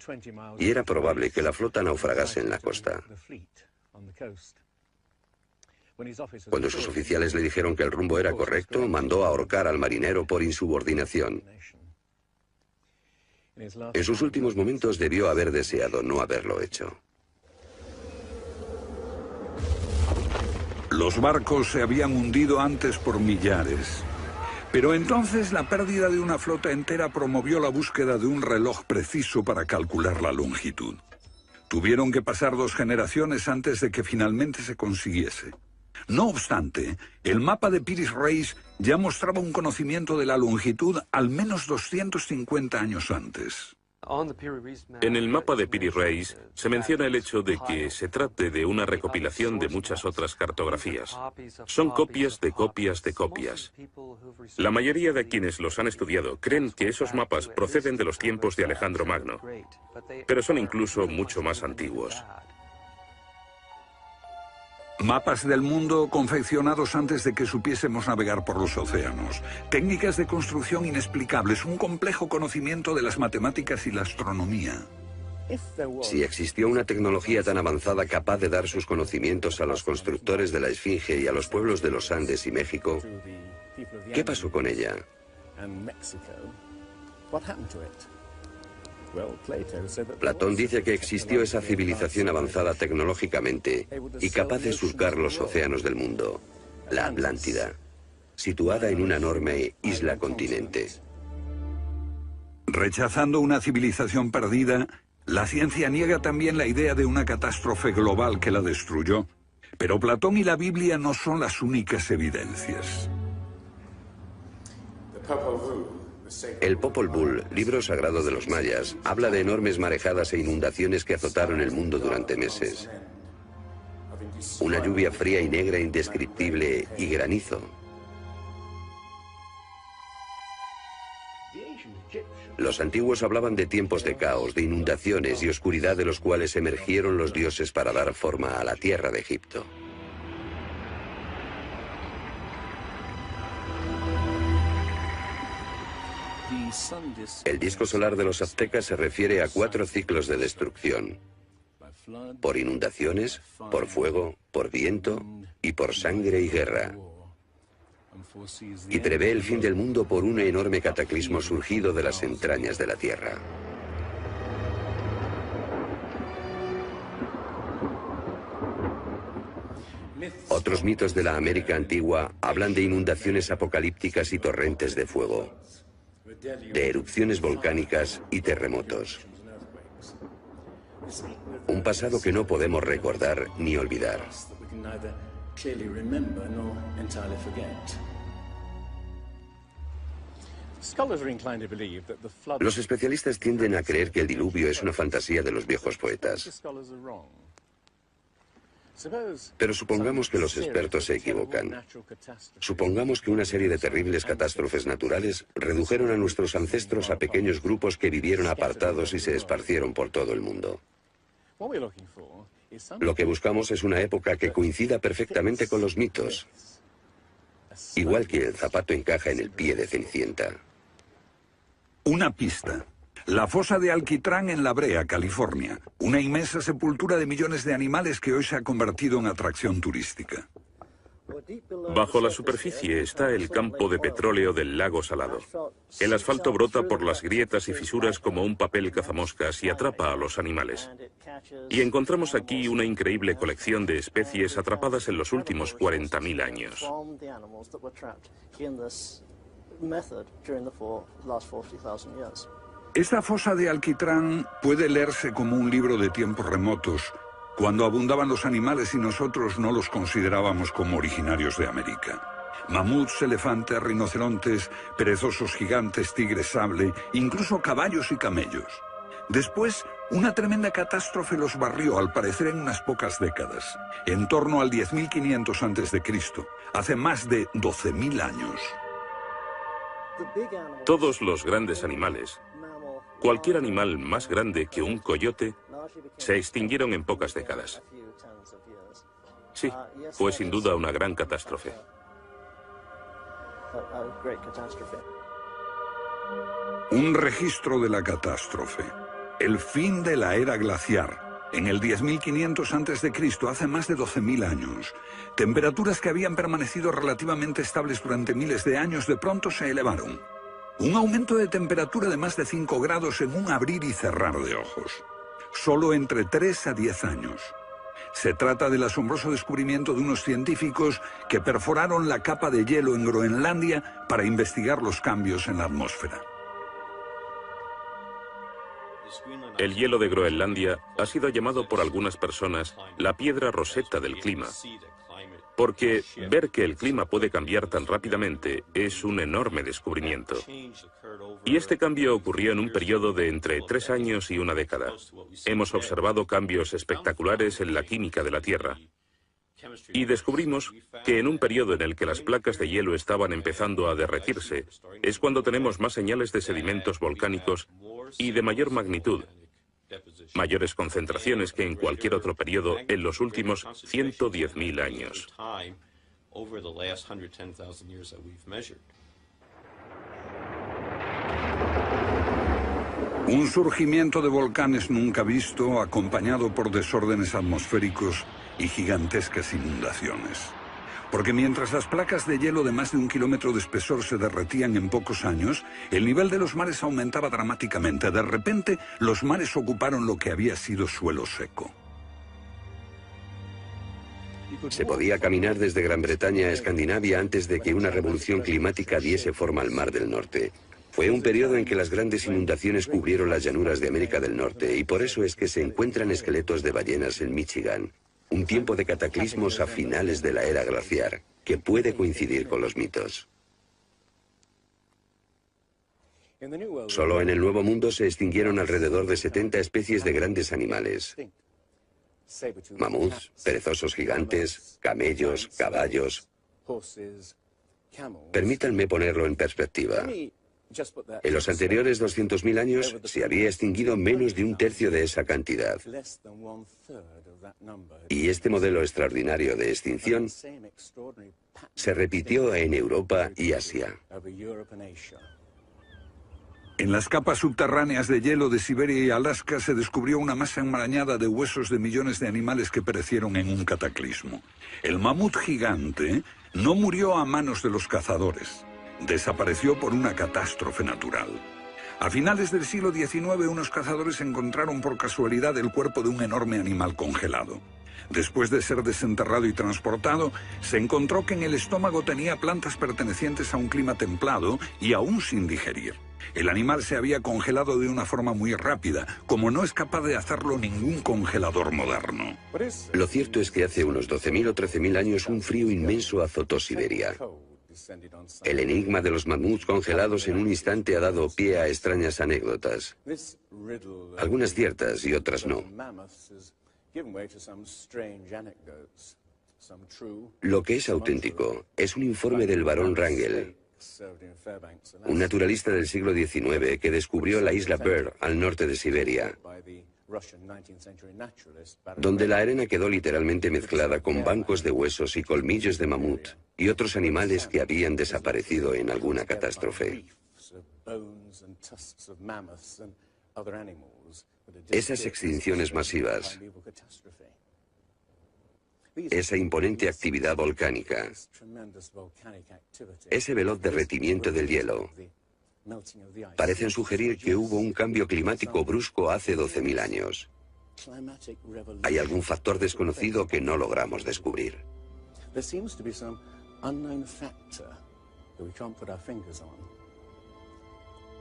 y era probable que la flota naufragase en la costa. Cuando sus oficiales le dijeron que el rumbo era correcto, mandó ahorcar al marinero por insubordinación. En sus últimos momentos debió haber deseado no haberlo hecho. Los barcos se habían hundido antes por millares. Pero entonces la pérdida de una flota entera promovió la búsqueda de un reloj preciso para calcular la longitud. Tuvieron que pasar 2 generaciones antes de que finalmente se consiguiese. No obstante, el mapa de Piri Reis ya mostraba un conocimiento de la longitud al menos 250 años antes. En el mapa de Piri Reis se menciona el hecho de que se trate de una recopilación de muchas otras cartografías. Son copias de copias de copias. La mayoría de quienes los han estudiado creen que esos mapas proceden de los tiempos de Alejandro Magno, pero son incluso mucho más antiguos. Mapas del mundo confeccionados antes de que supiésemos navegar por los océanos. Técnicas de construcción inexplicables, un complejo conocimiento de las matemáticas y la astronomía. Si existió una tecnología tan avanzada capaz de dar sus conocimientos a los constructores de la Esfinge y a los pueblos de los Andes y México, ¿qué pasó con ella? Platón dice que existió esa civilización avanzada tecnológicamente y capaz de surcar los océanos del mundo, la Atlántida, situada en una enorme isla-continente. Rechazando una civilización perdida, la ciencia niega también la idea de una catástrofe global que la destruyó. Pero Platón y la Biblia no son las únicas evidencias. El Popol Vuh, libro sagrado de los mayas, habla de enormes marejadas e inundaciones que azotaron el mundo durante meses. Una lluvia fría y negra indescriptible y granizo. Los antiguos hablaban de tiempos de caos, de inundaciones y oscuridad de los cuales emergieron los dioses para dar forma a la tierra de Egipto. El disco solar de los aztecas se refiere a 4 ciclos de destrucción: por inundaciones, por fuego, por viento y por sangre y guerra. Y prevé el fin del mundo por un enorme cataclismo surgido de las entrañas de la tierra. Otros mitos de la América antigua hablan de inundaciones apocalípticas y torrentes de fuego, de erupciones volcánicas y terremotos. Un pasado que no podemos recordar ni olvidar. Los especialistas tienden a creer que el diluvio es una fantasía de los viejos poetas. Pero supongamos que los expertos se equivocan. Supongamos que una serie de terribles catástrofes naturales redujeron a nuestros ancestros a pequeños grupos que vivieron apartados y se esparcieron por todo el mundo. Lo que buscamos es una época que coincida perfectamente con los mitos, igual que el zapato encaja en el pie de Cenicienta. Una pista. La fosa de Alquitrán en La Brea, California. Una inmensa sepultura de millones de animales que hoy se ha convertido en atracción turística. Bajo la superficie está el campo de petróleo del lago Salado. El asfalto brota por las grietas y fisuras como un papel cazamoscas y atrapa a los animales. Y encontramos aquí una increíble colección de especies atrapadas en los últimos 40.000 años. Esta fosa de alquitrán puede leerse como un libro de tiempos remotos, cuando abundaban los animales y nosotros no los considerábamos como originarios de América. Mamuts, elefantes, rinocerontes, perezosos gigantes, tigres sable, incluso caballos y camellos. Después, una tremenda catástrofe los barrió, al parecer en unas pocas décadas, en torno al 10.500 a.C., hace más de 12.000 años. Todos los grandes animales, cualquier animal más grande que un coyote, se extinguieron en pocas décadas. Sí, fue sin duda una gran catástrofe. Un registro de la catástrofe. El fin de la era glaciar. En el 10.500 a.C., hace más de 12.000 años. Temperaturas que habían permanecido relativamente estables durante miles de años de pronto se elevaron. Un aumento de temperatura de más de 5 grados en un abrir y cerrar de ojos. Solo entre 3 a 10 años. Se trata del asombroso descubrimiento de unos científicos que perforaron la capa de hielo en Groenlandia para investigar los cambios en la atmósfera. El hielo de Groenlandia ha sido llamado por algunas personas la piedra roseta del clima, porque ver que el clima puede cambiar tan rápidamente es un enorme descubrimiento. Y este cambio ocurrió en un periodo de entre 3 años y una década. Hemos observado cambios espectaculares en la química de la Tierra. Y descubrimos que en un periodo en el que las placas de hielo estaban empezando a derretirse, es cuando tenemos más señales de sedimentos volcánicos y de mayor magnitud, mayores concentraciones que en cualquier otro periodo en los últimos 110.000 años. Un surgimiento de volcanes nunca visto, acompañado por desórdenes atmosféricos y gigantescas inundaciones. Porque mientras las placas de hielo de más de 1 kilómetro de espesor se derretían en pocos años, el nivel de los mares aumentaba dramáticamente. De repente, los mares ocuparon lo que había sido suelo seco. Se podía caminar desde Gran Bretaña a Escandinavia antes de que una revolución climática diese forma al Mar del Norte. Fue un periodo en que las grandes inundaciones cubrieron las llanuras de América del Norte y por eso es que se encuentran esqueletos de ballenas en Michigan. Un tiempo de cataclismos a finales de la era glaciar, que puede coincidir con los mitos. Solo en el Nuevo Mundo se extinguieron alrededor de 70 especies de grandes animales. Mamuts, perezosos gigantes, camellos, caballos. Permítanme ponerlo en perspectiva. En los anteriores 200.000 años se había extinguido menos de 1/3 de esa cantidad. Y este modelo extraordinario de extinción se repitió en Europa y Asia. En las capas subterráneas de hielo de Siberia y Alaska se descubrió una masa enmarañada de huesos de millones de animales que perecieron en un cataclismo. El mamut gigante no murió a manos de los cazadores. Desapareció por una catástrofe natural. A finales del siglo XIX, unos cazadores encontraron por casualidad el cuerpo de un enorme animal congelado. Después de ser desenterrado y transportado, se encontró que en el estómago tenía plantas pertenecientes a un clima templado y aún sin digerir. El animal se había congelado de una forma muy rápida, como no es capaz de hacerlo ningún congelador moderno. Lo cierto es que hace unos 12.000 o 13.000 años un frío inmenso azotó Siberia. El enigma de los mamuts congelados en un instante ha dado pie a extrañas anécdotas. Algunas ciertas y otras no. Lo que es auténtico es un informe del barón Wrangel, un naturalista del siglo XIX que descubrió la isla Byrd al norte de Siberia, donde la arena quedó literalmente mezclada con bancos de huesos y colmillos de mamut y otros animales que habían desaparecido en alguna catástrofe. Esas extinciones masivas, esa imponente actividad volcánica, ese veloz derretimiento del hielo, parecen sugerir que hubo un cambio climático brusco hace 12.000 años. Hay algún factor desconocido que no logramos descubrir.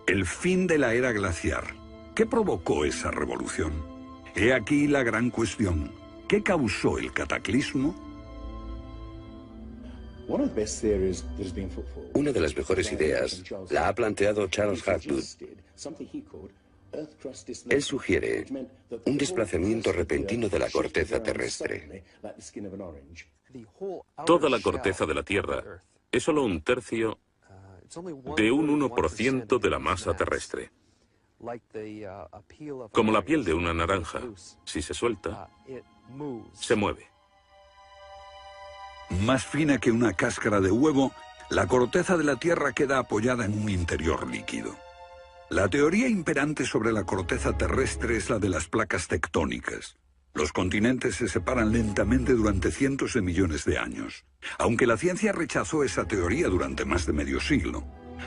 El fin de la era glaciar. ¿Qué provocó esa revolución? He aquí la gran cuestión. ¿Qué causó el cataclismo? Una de las mejores ideas la ha planteado Charles Hapgood. Él sugiere un desplazamiento repentino de la corteza terrestre. Toda la corteza de la Tierra es solo un tercio de un 1% de la masa terrestre. Como la piel de una naranja, si se suelta, se mueve. Más fina que una cáscara de huevo, la corteza de la Tierra queda apoyada en un interior líquido. La teoría imperante sobre la corteza terrestre es la de las placas tectónicas. Los continentes se separan lentamente durante cientos de millones de años. Aunque la ciencia rechazó esa teoría durante más de medio siglo,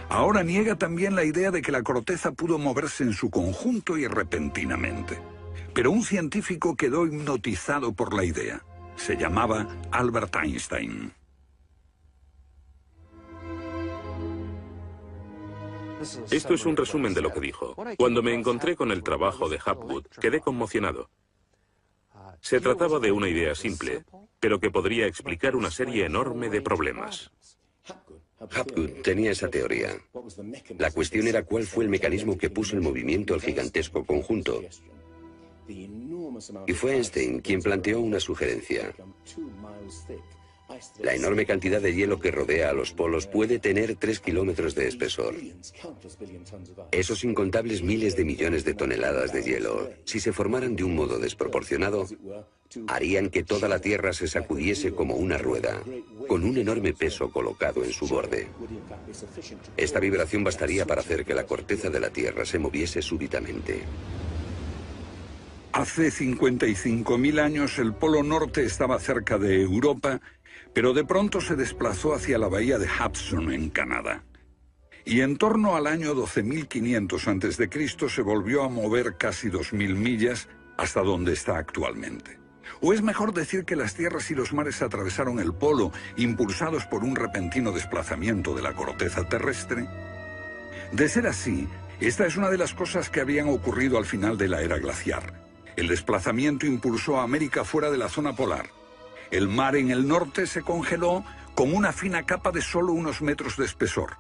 ahora niega también la idea de que la corteza pudo moverse en su conjunto y repentinamente. Pero un científico quedó hipnotizado por la idea. Se llamaba Albert Einstein. Esto es un resumen de lo que dijo. Cuando me encontré con el trabajo de Hapgood, quedé conmocionado. Se trataba de una idea simple, pero que podría explicar una serie enorme de problemas. Hapgood tenía esa teoría. La cuestión era cuál fue el mecanismo que puso en movimiento el gigantesco conjunto. Y fue Einstein quien planteó una sugerencia. La enorme cantidad de hielo que rodea a los polos puede tener 3 kilómetros de espesor. Esos incontables miles de millones de toneladas de hielo, si se formaran de un modo desproporcionado, harían que toda la Tierra se sacudiese como una rueda, con un enorme peso colocado en su borde. Esta vibración bastaría para hacer que la corteza de la Tierra se moviese súbitamente. Hace 55.000 años el Polo Norte estaba cerca de Europa, pero de pronto se desplazó hacia la bahía de Hudson, en Canadá. Y en torno al año 12.500 a.C. se volvió a mover casi 2.000 millas hasta donde está actualmente. O es mejor decir que las tierras y los mares atravesaron el polo, impulsados por un repentino desplazamiento de la corteza terrestre. De ser así, esta es una de las cosas que habían ocurrido al final de la era glaciar. El desplazamiento impulsó a América fuera de la zona polar. El mar en el norte se congeló con una fina capa de solo unos metros de espesor.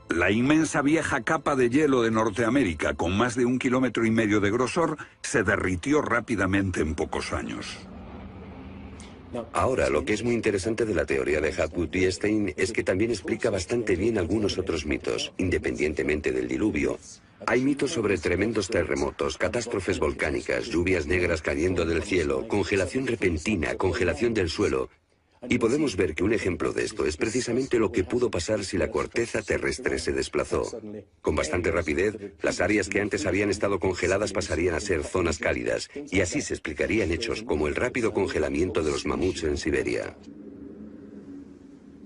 La inmensa vieja capa de hielo de Norteamérica, con más de 1,5 kilómetros de grosor, se derritió rápidamente en pocos años. Ahora, lo que es muy interesante de la teoría de Hapgood y Einstein es que también explica bastante bien algunos otros mitos, independientemente del diluvio. Hay mitos sobre tremendos terremotos, catástrofes volcánicas, lluvias negras cayendo del cielo, congelación repentina, congelación del suelo. Y podemos ver que un ejemplo de esto es precisamente lo que pudo pasar si la corteza terrestre se desplazó. Con bastante rapidez, las áreas que antes habían estado congeladas pasarían a ser zonas cálidas, y así se explicarían hechos como el rápido congelamiento de los mamuts en Siberia.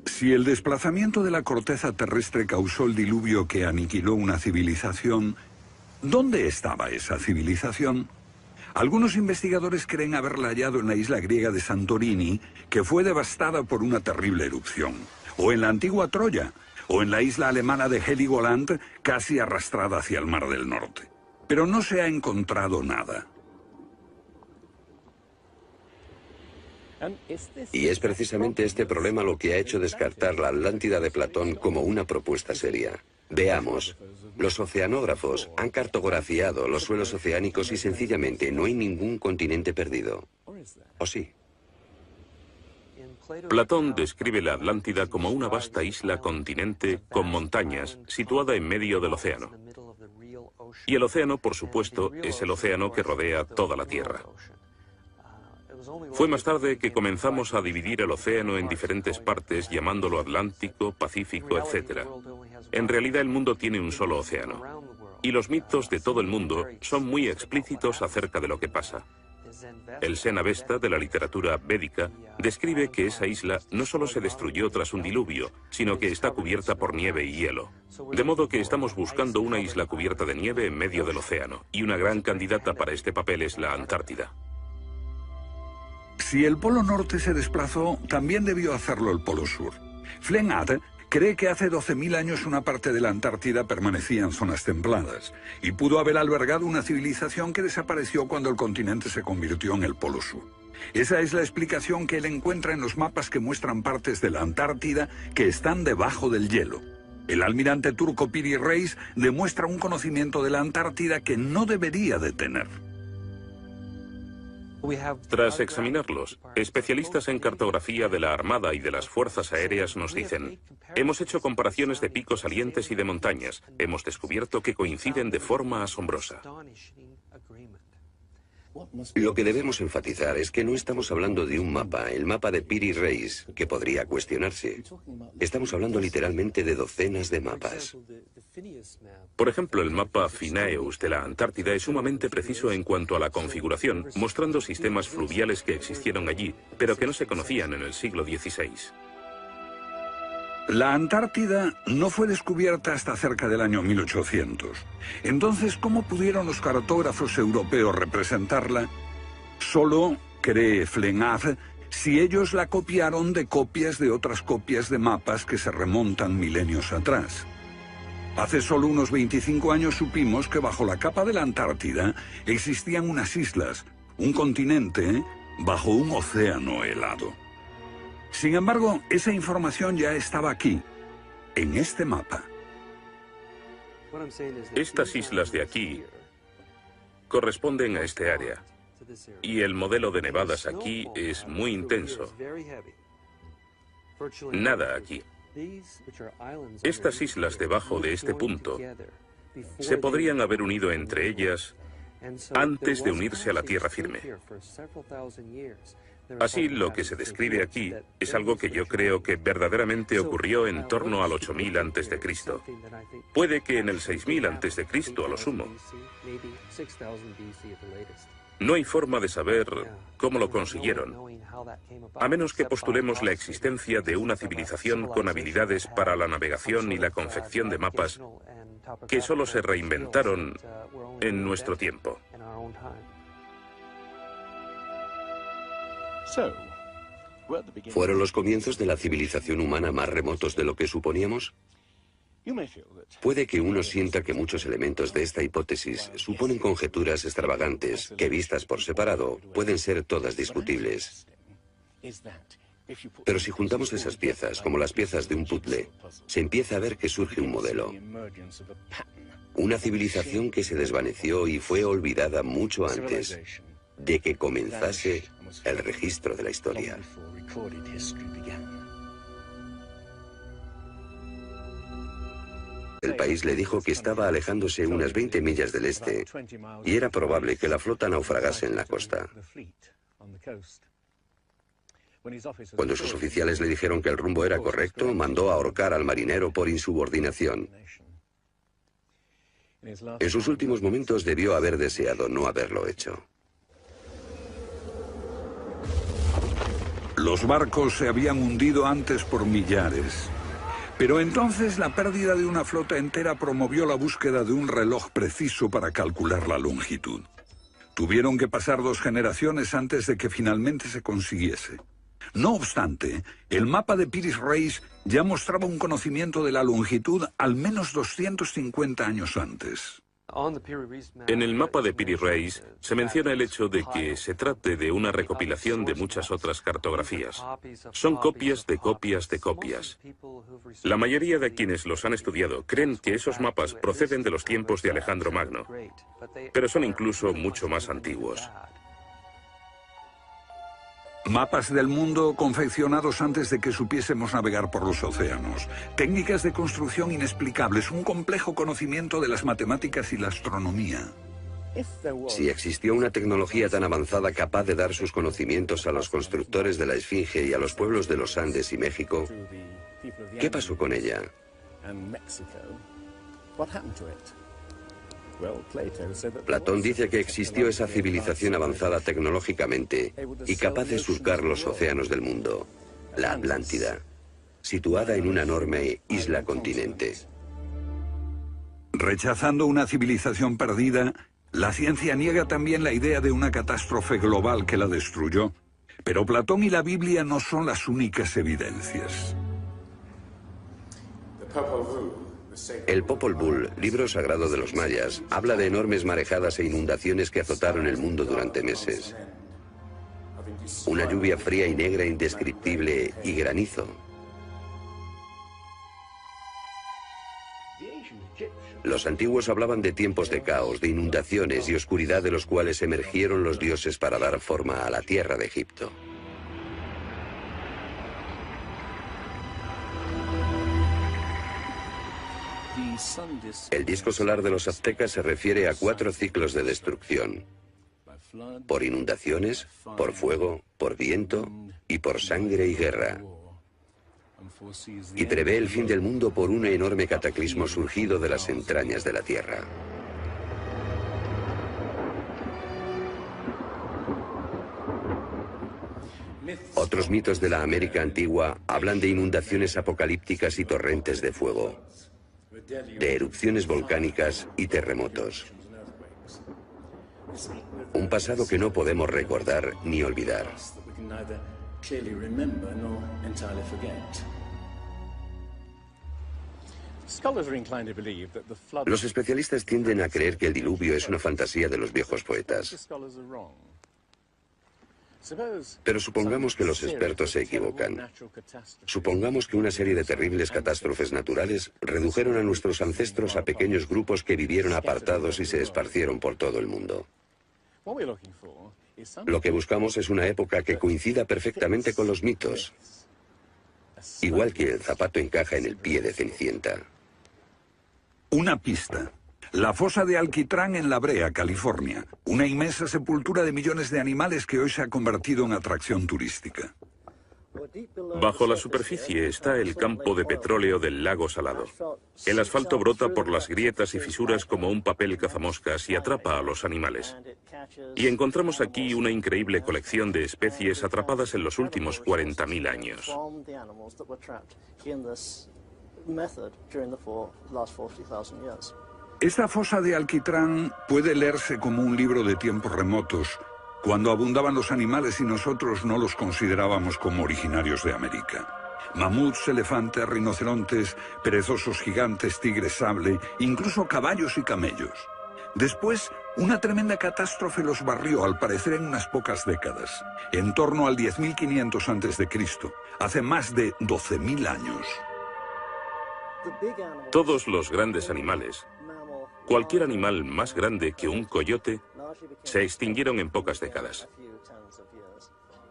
Si el desplazamiento de la corteza terrestre causó el diluvio que aniquiló una civilización, ¿dónde estaba esa civilización? Algunos investigadores creen haberla hallado en la isla griega de Santorini, que fue devastada por una terrible erupción, o en la antigua Troya, o en la isla alemana de Heligoland, casi arrastrada hacia el Mar del Norte. Pero no se ha encontrado nada. Y es precisamente este problema lo que ha hecho descartar la Atlántida de Platón como una propuesta seria. Veamos. Los oceanógrafos han cartografiado los suelos oceánicos y sencillamente no hay ningún continente perdido. ¿O sí? Platón describe la Atlántida como una vasta isla-continente con montañas situada en medio del océano. Y el océano, por supuesto, es el océano que rodea toda la Tierra. Fue más tarde que comenzamos a dividir el océano en diferentes partes, llamándolo Atlántico, Pacífico, etc. En realidad el mundo tiene un solo océano. Y los mitos de todo el mundo son muy explícitos acerca de lo que pasa. El Senavesta de la literatura védica describe que esa isla no solo se destruyó tras un diluvio, sino que está cubierta por nieve y hielo. De modo que estamos buscando una isla cubierta de nieve en medio del océano, y una gran candidata para este papel es la Antártida. Si el Polo Norte se desplazó, también debió hacerlo el Polo Sur. Flengad cree que hace 12.000 años una parte de la Antártida permanecía en zonas templadas y pudo haber albergado una civilización que desapareció cuando el continente se convirtió en el Polo Sur. Esa es la explicación que él encuentra en los mapas que muestran partes de la Antártida que están debajo del hielo. El almirante turco Piri Reis demuestra un conocimiento de la Antártida que no debería de tener. Tras examinarlos, especialistas en cartografía de la Armada y de las Fuerzas Aéreas nos dicen: hemos hecho comparaciones de picos salientes y de montañas. Hemos descubierto que coinciden de forma asombrosa. Lo que debemos enfatizar es que no estamos hablando de un mapa, el mapa de Piri Reis, que podría cuestionarse. Estamos hablando literalmente de docenas de mapas. Por ejemplo, el mapa Phineus de la Antártida es sumamente preciso en cuanto a la configuración, mostrando sistemas fluviales que existieron allí, pero que no se conocían en el siglo XVI. La Antártida no fue descubierta hasta cerca del año 1800. Entonces, ¿cómo pudieron los cartógrafos europeos representarla? Solo, cree Flengad, si ellos la copiaron de copias de otras copias de mapas que se remontan milenios atrás. Hace solo unos 25 años supimos que bajo la capa de la Antártida existían unas islas, un continente, bajo un océano helado. Sin embargo, esa información ya estaba aquí, en este mapa. Estas islas de aquí corresponden a este área, y el modelo de nevadas aquí es muy intenso. Nada aquí. Estas islas debajo de este punto se podrían haber unido entre ellas antes de unirse a la tierra firme. Así, lo que se describe aquí es algo que yo creo que verdaderamente ocurrió en torno al 8000 a.C. Puede que en el 6000 a.C. a lo sumo. No hay forma de saber cómo lo consiguieron, a menos que postulemos la existencia de una civilización con habilidades para la navegación y la confección de mapas que solo se reinventaron en nuestro tiempo. ¿Fueron los comienzos de la civilización humana más remotos de lo que suponíamos? Puede que uno sienta que muchos elementos de esta hipótesis suponen conjeturas extravagantes que, vistas por separado, pueden ser todas discutibles. Pero si juntamos esas piezas, como las piezas de un puzzle, se empieza a ver que surge un modelo. Una civilización que se desvaneció y fue olvidada mucho antes de que comenzase el registro de la historia. El país le dijo que estaba alejándose unas 20 millas del este y era probable que la flota naufragase en la costa. Cuando sus oficiales le dijeron que el rumbo era correcto, mandó a ahorcar al marinero por insubordinación. En sus últimos momentos debió haber deseado no haberlo hecho. Los barcos se habían hundido antes por millares. Pero entonces la pérdida de una flota entera promovió la búsqueda de un reloj preciso para calcular la longitud. Tuvieron que pasar 2 generaciones antes de que finalmente se consiguiese. No obstante, el mapa de Piri Reis ya mostraba un conocimiento de la longitud al menos 250 años antes. En el mapa de Piri Reis se menciona el hecho de que se trate de una recopilación de muchas otras cartografías. Son copias de copias de copias. La mayoría de quienes los han estudiado creen que esos mapas proceden de los tiempos de Alejandro Magno, pero son incluso mucho más antiguos. Mapas del mundo confeccionados antes de que supiésemos navegar por los océanos. Técnicas de construcción inexplicables, un complejo conocimiento de las matemáticas y la astronomía. Si existió una tecnología tan avanzada capaz de dar sus conocimientos a los constructores de la Esfinge y a los pueblos de los Andes y México, ¿qué pasó con ella? Platón dice que existió esa civilización avanzada tecnológicamente y capaz de surcar los océanos del mundo, la Atlántida, situada en una enorme isla-continente. Rechazando una civilización perdida, la ciencia niega también la idea de una catástrofe global que la destruyó, pero Platón y la Biblia no son las únicas evidencias. El Popol Vuh, libro sagrado de los mayas, habla de enormes marejadas e inundaciones que azotaron el mundo durante meses. Una lluvia fría y negra indescriptible y granizo. Los antiguos hablaban de tiempos de caos, de inundaciones y oscuridad de los cuales emergieron los dioses para dar forma a la tierra de Egipto. El disco solar de los aztecas se refiere a 4 ciclos de destrucción: por inundaciones, por fuego, por viento y por sangre y guerra. Y prevé el fin del mundo por un enorme cataclismo surgido de las entrañas de la tierra. Otros mitos de la América antigua hablan de inundaciones apocalípticas y torrentes de fuego, de erupciones volcánicas y terremotos. Un pasado que no podemos recordar ni olvidar. Los especialistas tienden a creer que el diluvio es una fantasía de los viejos poetas. Pero supongamos que los expertos se equivocan. Supongamos que una serie de terribles catástrofes naturales redujeron a nuestros ancestros a pequeños grupos que vivieron apartados y se esparcieron por todo el mundo. Lo que buscamos es una época que coincida perfectamente con los mitos, igual que el zapato encaja en el pie de Cenicienta. Una pista. La fosa de Alquitrán en La Brea, California. Una inmensa sepultura de millones de animales que hoy se ha convertido en atracción turística. Bajo la superficie está el campo de petróleo del lago Salado. El asfalto brota por las grietas y fisuras como un papel cazamoscas y atrapa a los animales. Y encontramos aquí una increíble colección de especies atrapadas en los últimos 40.000 años. Esta fosa de Alquitrán puede leerse como un libro de tiempos remotos, cuando abundaban los animales y nosotros no los considerábamos como originarios de América. Mamuts, elefantes, rinocerontes, perezosos gigantes, tigres sable, incluso caballos y camellos. Después, una tremenda catástrofe los barrió, al parecer en unas pocas décadas, en torno al 10.500 a.C., hace más de 12.000 años. Todos los grandes animales, cualquier animal más grande que un coyote, se extinguieron en pocas décadas.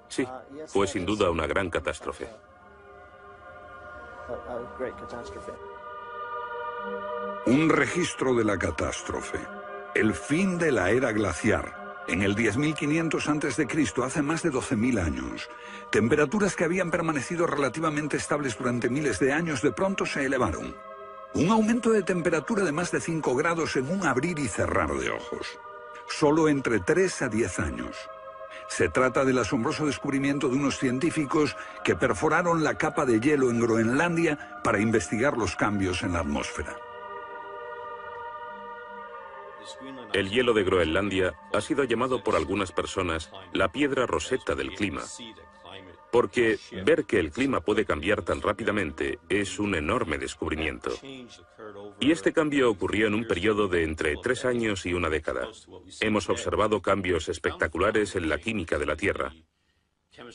Sí, fue sin duda una gran catástrofe. Un registro de la catástrofe. El fin de la era glaciar. En el 10.500 a.C., hace más de 12.000 años. Temperaturas que habían permanecido relativamente estables durante miles de años de pronto se elevaron. Un aumento de temperatura de más de 5 grados en un abrir y cerrar de ojos. Solo entre 3 a 10 años. Se trata del asombroso descubrimiento de unos científicos que perforaron la capa de hielo en Groenlandia para investigar los cambios en la atmósfera. El hielo de Groenlandia ha sido llamado por algunas personas la piedra roseta del clima, porque ver que el clima puede cambiar tan rápidamente es un enorme descubrimiento. Y este cambio ocurrió en un periodo de entre 3 años y una década. Hemos observado cambios espectaculares en la química de la Tierra.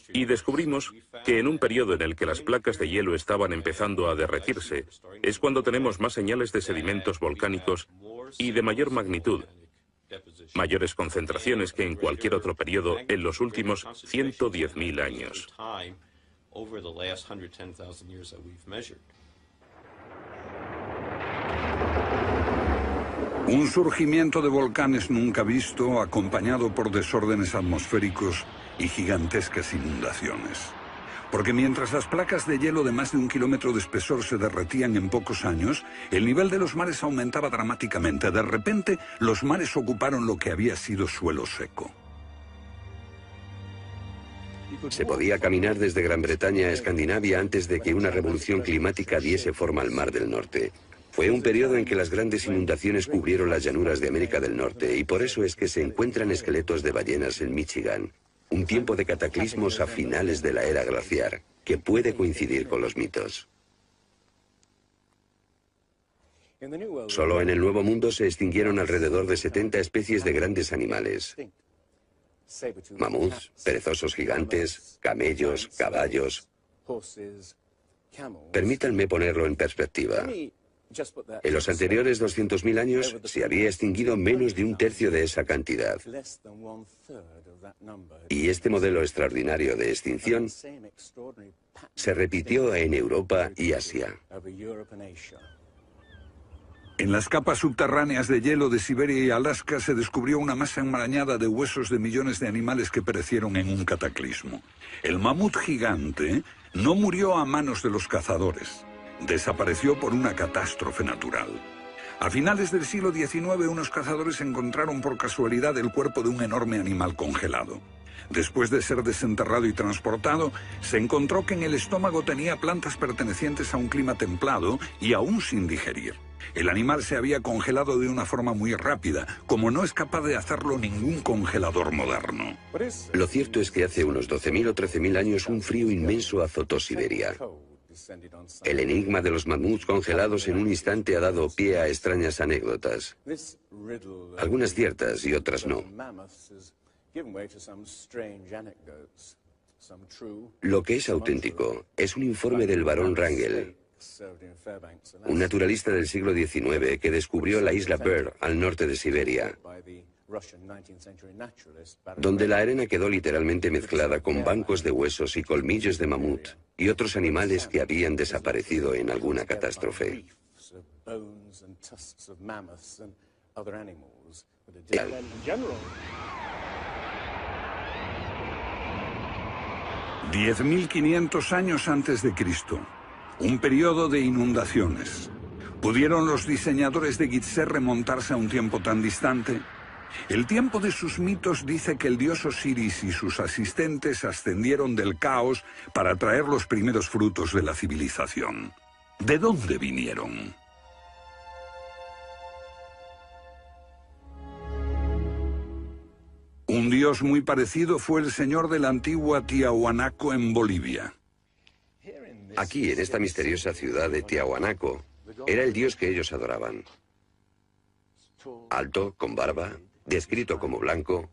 Y descubrimos que en un periodo en el que las placas de hielo estaban empezando a derretirse, es cuando tenemos más señales de sedimentos volcánicos y de mayor magnitud, mayores concentraciones que en cualquier otro periodo en los últimos 110.000 años. Un surgimiento de volcanes nunca visto, acompañado por desórdenes atmosféricos y gigantescas inundaciones. Porque mientras las placas de hielo de más de 1 kilómetro de espesor se derretían en pocos años, el nivel de los mares aumentaba dramáticamente. De repente, los mares ocuparon lo que había sido suelo seco. Se podía caminar desde Gran Bretaña a Escandinavia antes de que una revolución climática diese forma al Mar del Norte. Fue un periodo en que las grandes inundaciones cubrieron las llanuras de América del Norte y por eso es que se encuentran esqueletos de ballenas en Michigan. Un tiempo de cataclismos a finales de la era glaciar, que puede coincidir con los mitos. Solo en el Nuevo Mundo se extinguieron alrededor de 70 especies de grandes animales. Mamuts, perezosos gigantes, camellos, caballos. Permítanme ponerlo en perspectiva. En los anteriores 200.000 años se había extinguido menos de 1/3 de esa cantidad. Y este modelo extraordinario de extinción se repitió en Europa y Asia. En las capas subterráneas de hielo de Siberia y Alaska se descubrió una masa enmarañada de huesos de millones de animales que perecieron en un cataclismo. El mamut gigante no murió a manos de los cazadores. Desapareció por una catástrofe natural. A finales del siglo XIX, unos cazadores encontraron por casualidad el cuerpo de un enorme animal congelado. Después de ser desenterrado y transportado, se encontró que en el estómago tenía plantas pertenecientes a un clima templado y aún sin digerir. El animal se había congelado de una forma muy rápida, como no es capaz de hacerlo ningún congelador moderno. Lo cierto es que hace unos 12.000 o 13.000 años un frío inmenso azotó Siberia. El enigma de los mamuts congelados en un instante ha dado pie a extrañas anécdotas. Algunas ciertas y otras no. Lo que es auténtico es un informe del barón Wrangel, un naturalista del siglo XIX que descubrió la isla Byrd al norte de Siberia, donde la arena quedó literalmente mezclada con bancos de huesos y colmillos de mamut y otros animales que habían desaparecido en alguna catástrofe. 10.500 años antes de Cristo. Un periodo de inundaciones. ¿Pudieron los diseñadores de Gizeh remontarse a un tiempo tan distante? El tiempo de sus mitos dice que el dios Osiris y sus asistentes ascendieron del caos para traer los primeros frutos de la civilización. ¿De dónde vinieron? Un dios muy parecido fue el señor de la antigua Tiahuanaco en Bolivia. Aquí, en esta misteriosa ciudad de Tiahuanaco, era el dios que ellos adoraban. Alto, con barba, descrito como blanco,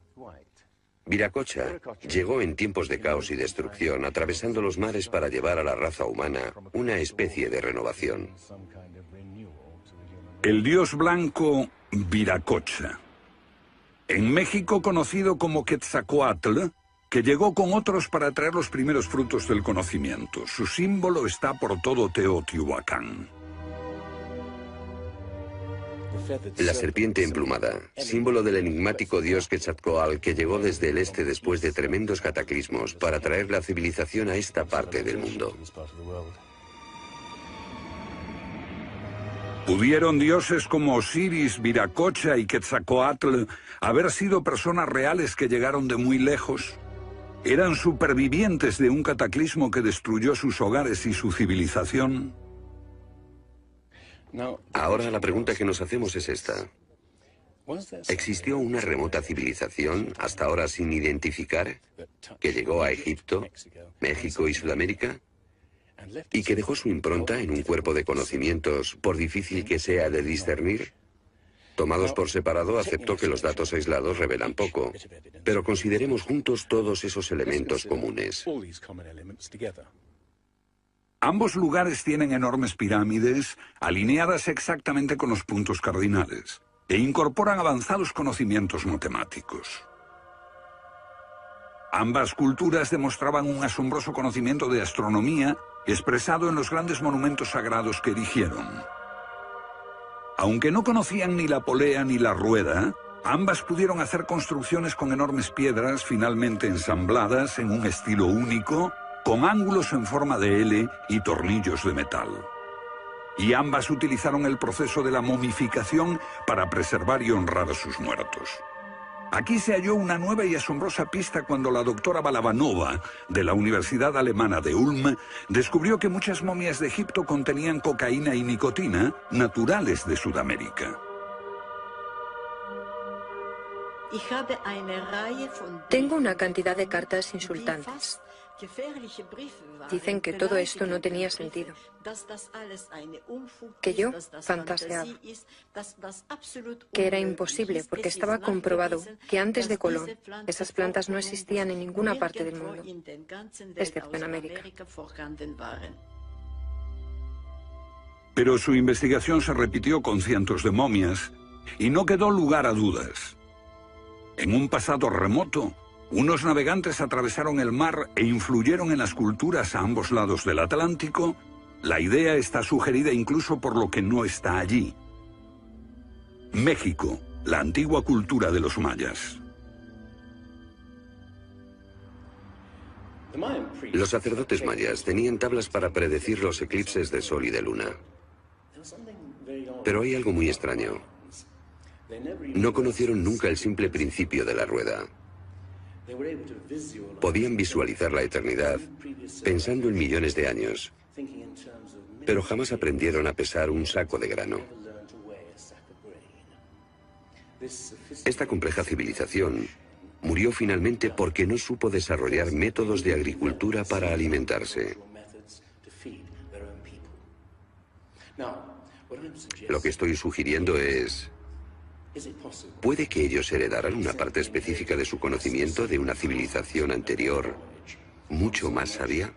Viracocha llegó en tiempos de caos y destrucción, atravesando los mares para llevar a la raza humana una especie de renovación. El dios blanco Viracocha. En México conocido como Quetzalcóatl, que llegó con otros para traer los primeros frutos del conocimiento. Su símbolo está por todo Teotihuacán. La serpiente emplumada, símbolo del enigmático dios Quetzalcóatl que llegó desde el este después de tremendos cataclismos para traer la civilización a esta parte del mundo. ¿Pudieron dioses como Osiris, Viracocha y Quetzalcóatl haber sido personas reales que llegaron de muy lejos? ¿Eran supervivientes de un cataclismo que destruyó sus hogares y su civilización? Ahora la pregunta que nos hacemos es esta. ¿Existió una remota civilización, hasta ahora sin identificar, que llegó a Egipto, México y Sudamérica? ¿Y que dejó su impronta en un cuerpo de conocimientos, por difícil que sea de discernir? Tomados por separado, acepto que los datos aislados revelan poco, pero consideremos juntos todos esos elementos comunes. Ambos lugares tienen enormes pirámides, alineadas exactamente con los puntos cardinales, e incorporan avanzados conocimientos matemáticos. Ambas culturas demostraban un asombroso conocimiento de astronomía, expresado en los grandes monumentos sagrados que erigieron. Aunque no conocían ni la polea ni la rueda, ambas pudieron hacer construcciones con enormes piedras finalmente ensambladas en un estilo único con ángulos en forma de L y tornillos de metal. Y ambas utilizaron el proceso de la momificación para preservar y honrar a sus muertos. Aquí se halló una nueva y asombrosa pista cuando la doctora Balabanova, de la Universidad Alemana de Ulm, descubrió que muchas momias de Egipto contenían cocaína y nicotina, naturales de Sudamérica. Tengo una cantidad de cartas insultantes. Dicen que todo esto no tenía sentido, que yo fantaseaba, que era imposible porque estaba comprobado que antes de Colón esas plantas no existían en ninguna parte del mundo, excepto en América. Pero su investigación se repitió con cientos de momias y no quedó lugar a dudas. En un pasado remoto, unos navegantes atravesaron el mar e influyeron en las culturas a ambos lados del Atlántico. La idea está sugerida incluso por lo que no está allí. México, la antigua cultura de los mayas. Los sacerdotes mayas tenían tablas para predecir los eclipses de sol y de luna. Pero hay algo muy extraño. No conocieron nunca el simple principio de la rueda. Podían visualizar la eternidad pensando en millones de años, pero jamás aprendieron a pesar un saco de grano. Esta compleja civilización murió finalmente porque no supo desarrollar métodos de agricultura para alimentarse. Lo que estoy sugiriendo es: ¿puede que ellos heredaran una parte específica de su conocimiento de una civilización anterior, mucho más sabia?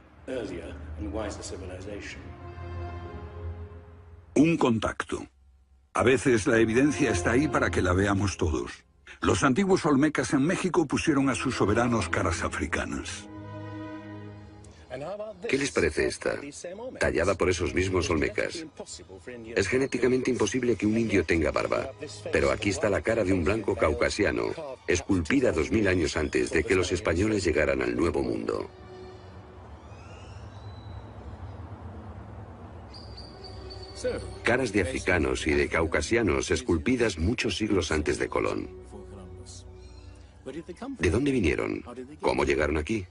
Un contacto. A veces la evidencia está ahí para que la veamos todos. Los antiguos olmecas en México pusieron a sus soberanos caras africanas. ¿Qué les parece esta? Tallada por esos mismos olmecas. Es genéticamente imposible que un indio tenga barba, pero aquí está la cara de un blanco caucasiano, esculpida 2000 años antes de que los españoles llegaran al Nuevo Mundo. Caras de africanos y de caucasianos esculpidas muchos siglos antes de Colón. ¿De dónde vinieron? ¿Cómo llegaron aquí?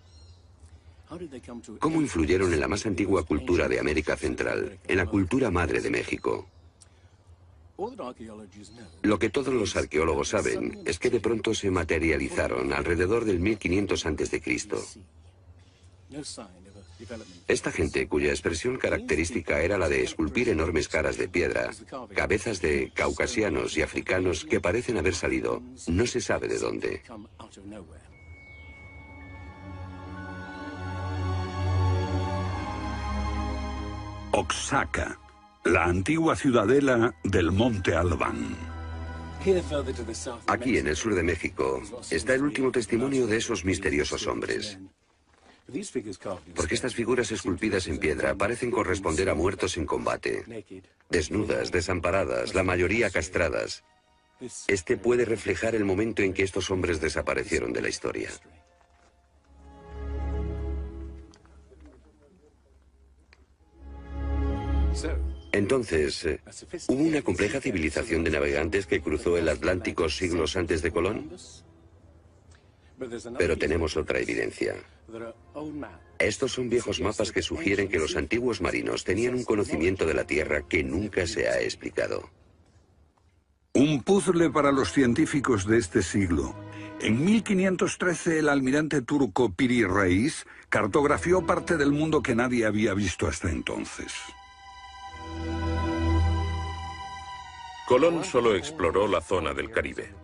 ¿Cómo influyeron en la más antigua cultura de América Central, en la cultura madre de México? Lo que todos los arqueólogos saben es que de pronto se materializaron alrededor del 1500 a.C. Esta gente, cuya expresión característica era la de esculpir enormes caras de piedra, cabezas de caucasianos y africanos que parecen haber salido, no se sabe de dónde. Oaxaca, la antigua ciudadela del Monte Albán. Aquí, en el sur de México, está el último testimonio de esos misteriosos hombres. Porque estas figuras esculpidas en piedra parecen corresponder a muertos en combate, desnudas, desamparadas, la mayoría castradas. Este puede reflejar el momento en que estos hombres desaparecieron de la historia. Entonces, ¿hubo una compleja civilización de navegantes que cruzó el Atlántico siglos antes de Colón? Pero tenemos otra evidencia. Estos son viejos mapas que sugieren que los antiguos marinos tenían un conocimiento de la Tierra que nunca se ha explicado. Un puzzle para los científicos de este siglo. En 1513 el almirante turco Piri Reis cartografió parte del mundo que nadie había visto hasta entonces. Colón solo exploró la zona del Caribe.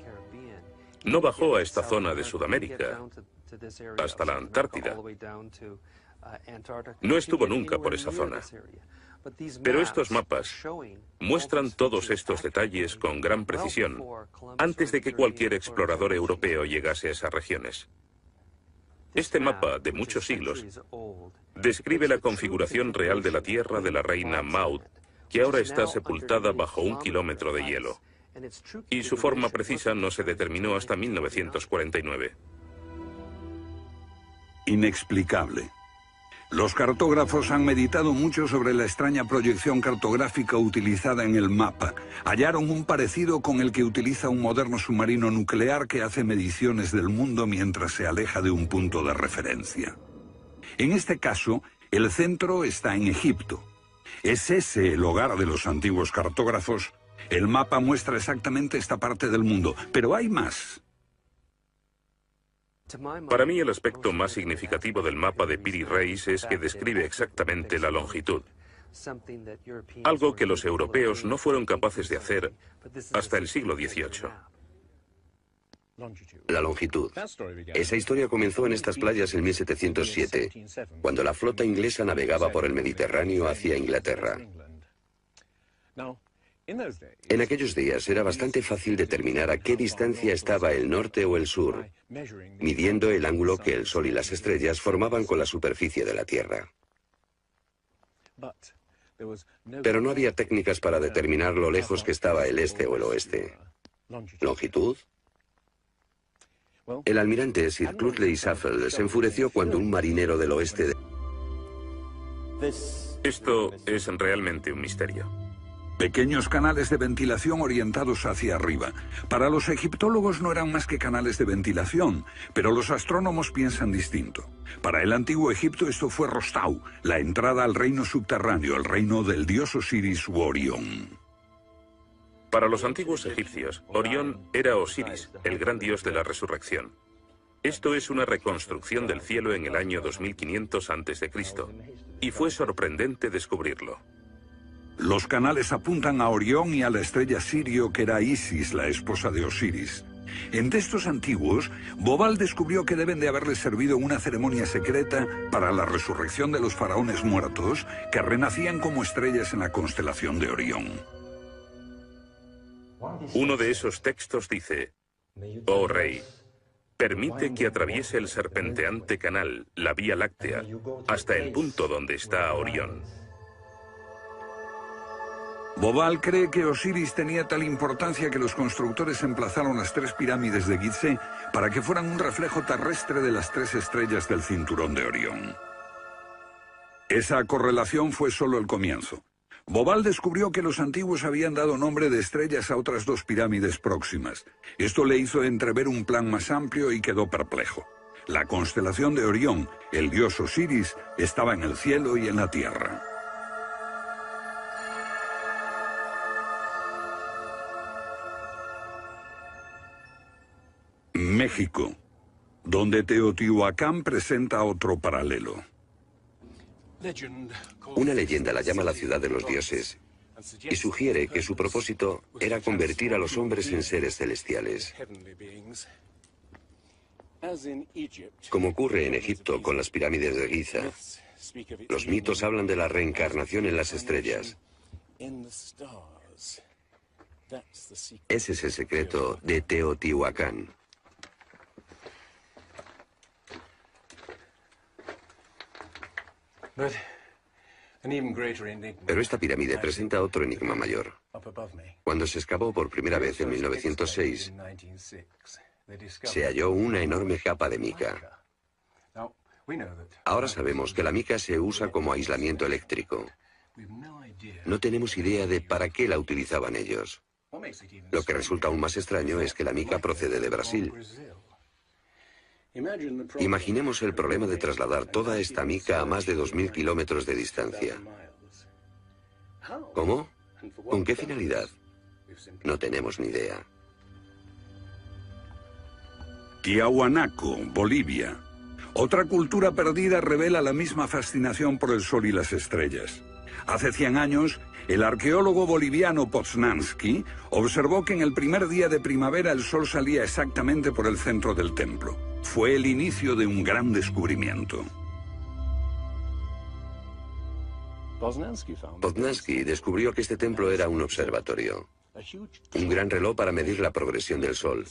No bajó a esta zona de Sudamérica, hasta la Antártida. No estuvo nunca por esa zona. Pero estos mapas muestran todos estos detalles con gran precisión, antes de que cualquier explorador europeo llegase a esas regiones. Este mapa, de muchos siglos, describe la configuración real de la tierra de la reina Maud, que ahora está sepultada bajo 1 kilómetro de hielo. Y su forma precisa no se determinó hasta 1949. Inexplicable. Los cartógrafos han meditado mucho sobre la extraña proyección cartográfica utilizada en el mapa. Hallaron un parecido con el que utiliza un moderno submarino nuclear que hace mediciones del mundo mientras se aleja de un punto de referencia. En este caso, el centro está en Egipto. ¿Es ese el hogar de los antiguos cartógrafos? El mapa muestra exactamente esta parte del mundo, pero hay más. Para mí el aspecto más significativo del mapa de Piri Reis es que describe exactamente la longitud. Algo que los europeos no fueron capaces de hacer hasta el siglo XVIII. La longitud. Esa historia comenzó en estas playas en 1707, cuando la flota inglesa navegaba por el Mediterráneo hacia Inglaterra. En aquellos días era bastante fácil determinar a qué distancia estaba el norte o el sur, midiendo el ángulo que el Sol y las estrellas formaban con la superficie de la Tierra. Pero no había técnicas para determinar lo lejos que estaba el este o el oeste. ¿Longitud? El almirante Sir Clutley Safel se enfureció cuando un marinero del oeste Esto es realmente un misterio. Pequeños canales de ventilación orientados hacia arriba. Para los egiptólogos no eran más que canales de ventilación, pero los astrónomos piensan distinto. Para el antiguo Egipto esto fue Rostau, la entrada al reino subterráneo, el reino del dios Osiris u Orión. Para los antiguos egipcios, Orión era Osiris, el gran dios de la resurrección. Esto es una reconstrucción del cielo en el año 2500 a.C., y fue sorprendente descubrirlo. Los canales apuntan a Orión y a la estrella Sirio, que era Isis, la esposa de Osiris. En textos antiguos, Bobal descubrió que deben de haberle servido una ceremonia secreta para la resurrección de los faraones muertos, que renacían como estrellas en la constelación de Orión. Uno de esos textos dice: «Oh rey, permite que atraviese el serpenteante canal, la Vía Láctea, hasta el punto donde está Orión». Bobal cree que Osiris tenía tal importancia que los constructores emplazaron las 3 pirámides de Gizeh para que fueran un reflejo terrestre de las 3 estrellas del cinturón de Orión. Esa correlación fue solo el comienzo. Bobal descubrió que los antiguos habían dado nombre de estrellas a otras 2 pirámides próximas. Esto le hizo entrever un plan más amplio y quedó perplejo. La constelación de Orión, el dios Osiris, estaba en el cielo y en la tierra. México, donde Teotihuacán presenta otro paralelo. Una leyenda la llama la ciudad de los dioses y sugiere que su propósito era convertir a los hombres en seres celestiales. Como ocurre en Egipto con las pirámides de Giza, los mitos hablan de la reencarnación en las estrellas. Ese es el secreto de Teotihuacán. Pero esta pirámide presenta otro enigma mayor. Cuando se excavó por primera vez en 1906, se halló una enorme capa de mica. Ahora sabemos que la mica se usa como aislamiento eléctrico. No tenemos idea de para qué la utilizaban ellos. Lo que resulta aún más extraño es que la mica procede de Brasil. Imaginemos el problema de trasladar toda esta mica a más de 2000 kilómetros de distancia. ¿Cómo? ¿Con qué finalidad? No tenemos ni idea. Tiahuanaco, Bolivia. Otra cultura perdida revela la misma fascinación por el sol y las estrellas. Hace 100 años, el arqueólogo boliviano Poznański observó que en el primer día de primavera el sol salía exactamente por el centro del templo. Fue el inicio de un gran descubrimiento. Poznański descubrió que este templo era un observatorio, un gran reloj para medir la progresión del sol.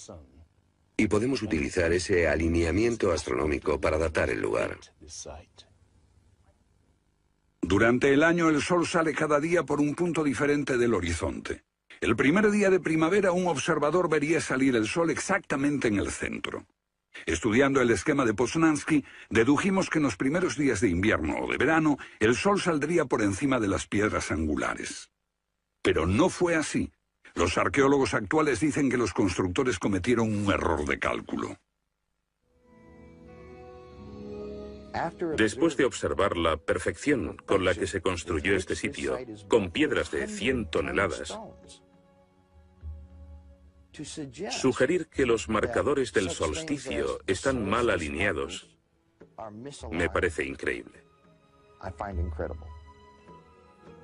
Y podemos utilizar ese alineamiento astronómico para datar el lugar. Durante el año el sol sale cada día por un punto diferente del horizonte. El primer día de primavera un observador vería salir el sol exactamente en el centro. Estudiando el esquema de Poznański, dedujimos que en los primeros días de invierno o de verano, el sol saldría por encima de las piedras angulares. Pero no fue así. Los arqueólogos actuales dicen que los constructores cometieron un error de cálculo. Después de observar la perfección con la que se construyó este sitio, con piedras de 100 toneladas, sugerir que los marcadores del solsticio están mal alineados me parece increíble.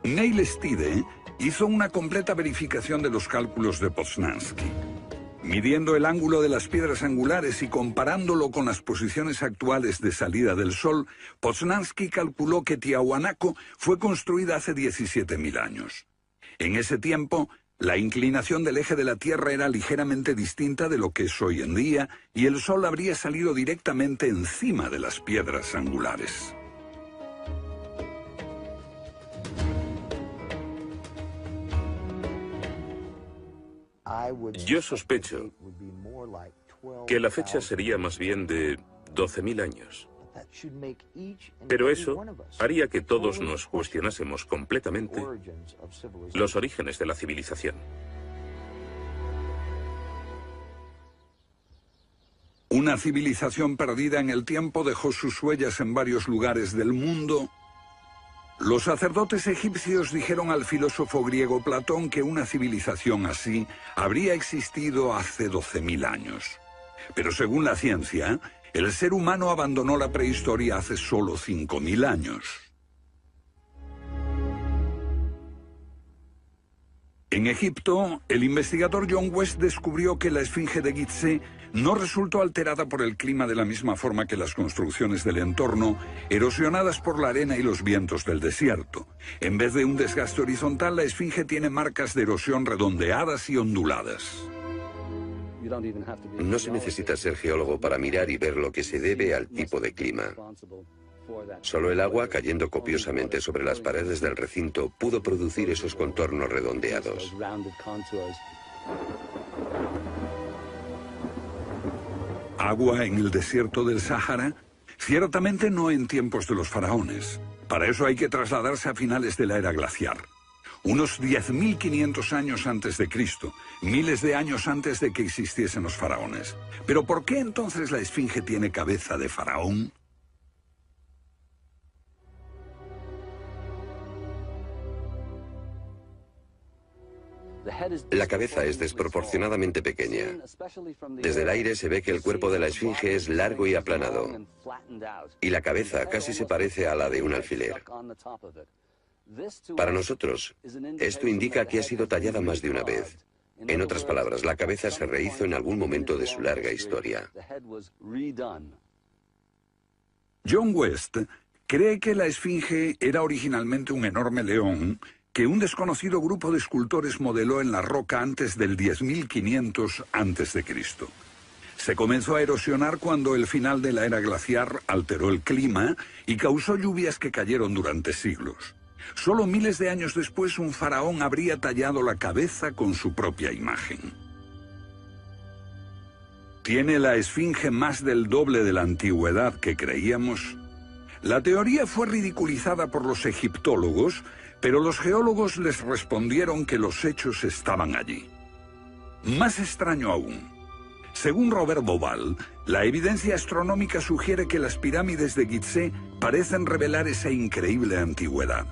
Neil Stide hizo una completa verificación de los cálculos de Poznański. Midiendo el ángulo de las piedras angulares y comparándolo con las posiciones actuales de salida del Sol, Poznański calculó que Tiahuanaco fue construida hace 17.000 años. En ese tiempo, la inclinación del eje de la Tierra era ligeramente distinta de lo que es hoy en día, y el Sol habría salido directamente encima de las piedras angulares. Yo sospecho que la fecha sería más bien de 12.000 años. Pero eso haría que todos nos cuestionásemos completamente los orígenes de la civilización. Una civilización perdida en el tiempo dejó sus huellas en varios lugares del mundo. Los sacerdotes egipcios dijeron al filósofo griego Platón que una civilización así habría existido hace 12.000 años. Pero según la ciencia, el ser humano abandonó la prehistoria hace solo 5.000 años. En Egipto, el investigador John West descubrió que la esfinge de Gizeh no resultó alterada por el clima de la misma forma que las construcciones del entorno, erosionadas por la arena y los vientos del desierto. En vez de un desgaste horizontal, la esfinge tiene marcas de erosión redondeadas y onduladas. No se necesita ser geólogo para mirar y ver lo que se debe al tipo de clima. Solo el agua cayendo copiosamente sobre las paredes del recinto pudo producir esos contornos redondeados. ¿Agua en el desierto del Sáhara? Ciertamente no en tiempos de los faraones. Para eso hay que trasladarse a finales de la era glaciar. Unos 10.500 años antes de Cristo, miles de años antes de que existiesen los faraones. ¿Pero por qué entonces la esfinge tiene cabeza de faraón? La cabeza es desproporcionadamente pequeña. Desde el aire se ve que el cuerpo de la esfinge es largo y aplanado, y la cabeza casi se parece a la de un alfiler. Para nosotros, esto indica que ha sido tallada más de una vez. En otras palabras, la cabeza se rehizo en algún momento de su larga historia. John West cree que la esfinge era originalmente un enorme león que un desconocido grupo de escultores modeló en la roca antes del 10.500 a.C. Se comenzó a erosionar cuando el final de la era glaciar alteró el clima y causó lluvias que cayeron durante siglos. Solo miles de años después, un faraón habría tallado la cabeza con su propia imagen. ¿Tiene la esfinge más del doble de la antigüedad que creíamos? La teoría fue ridiculizada por los egiptólogos, pero los geólogos les respondieron que los hechos estaban allí. Más extraño aún. Según Robert Bauval, la evidencia astronómica sugiere que las pirámides de Gizeh parecen revelar esa increíble antigüedad.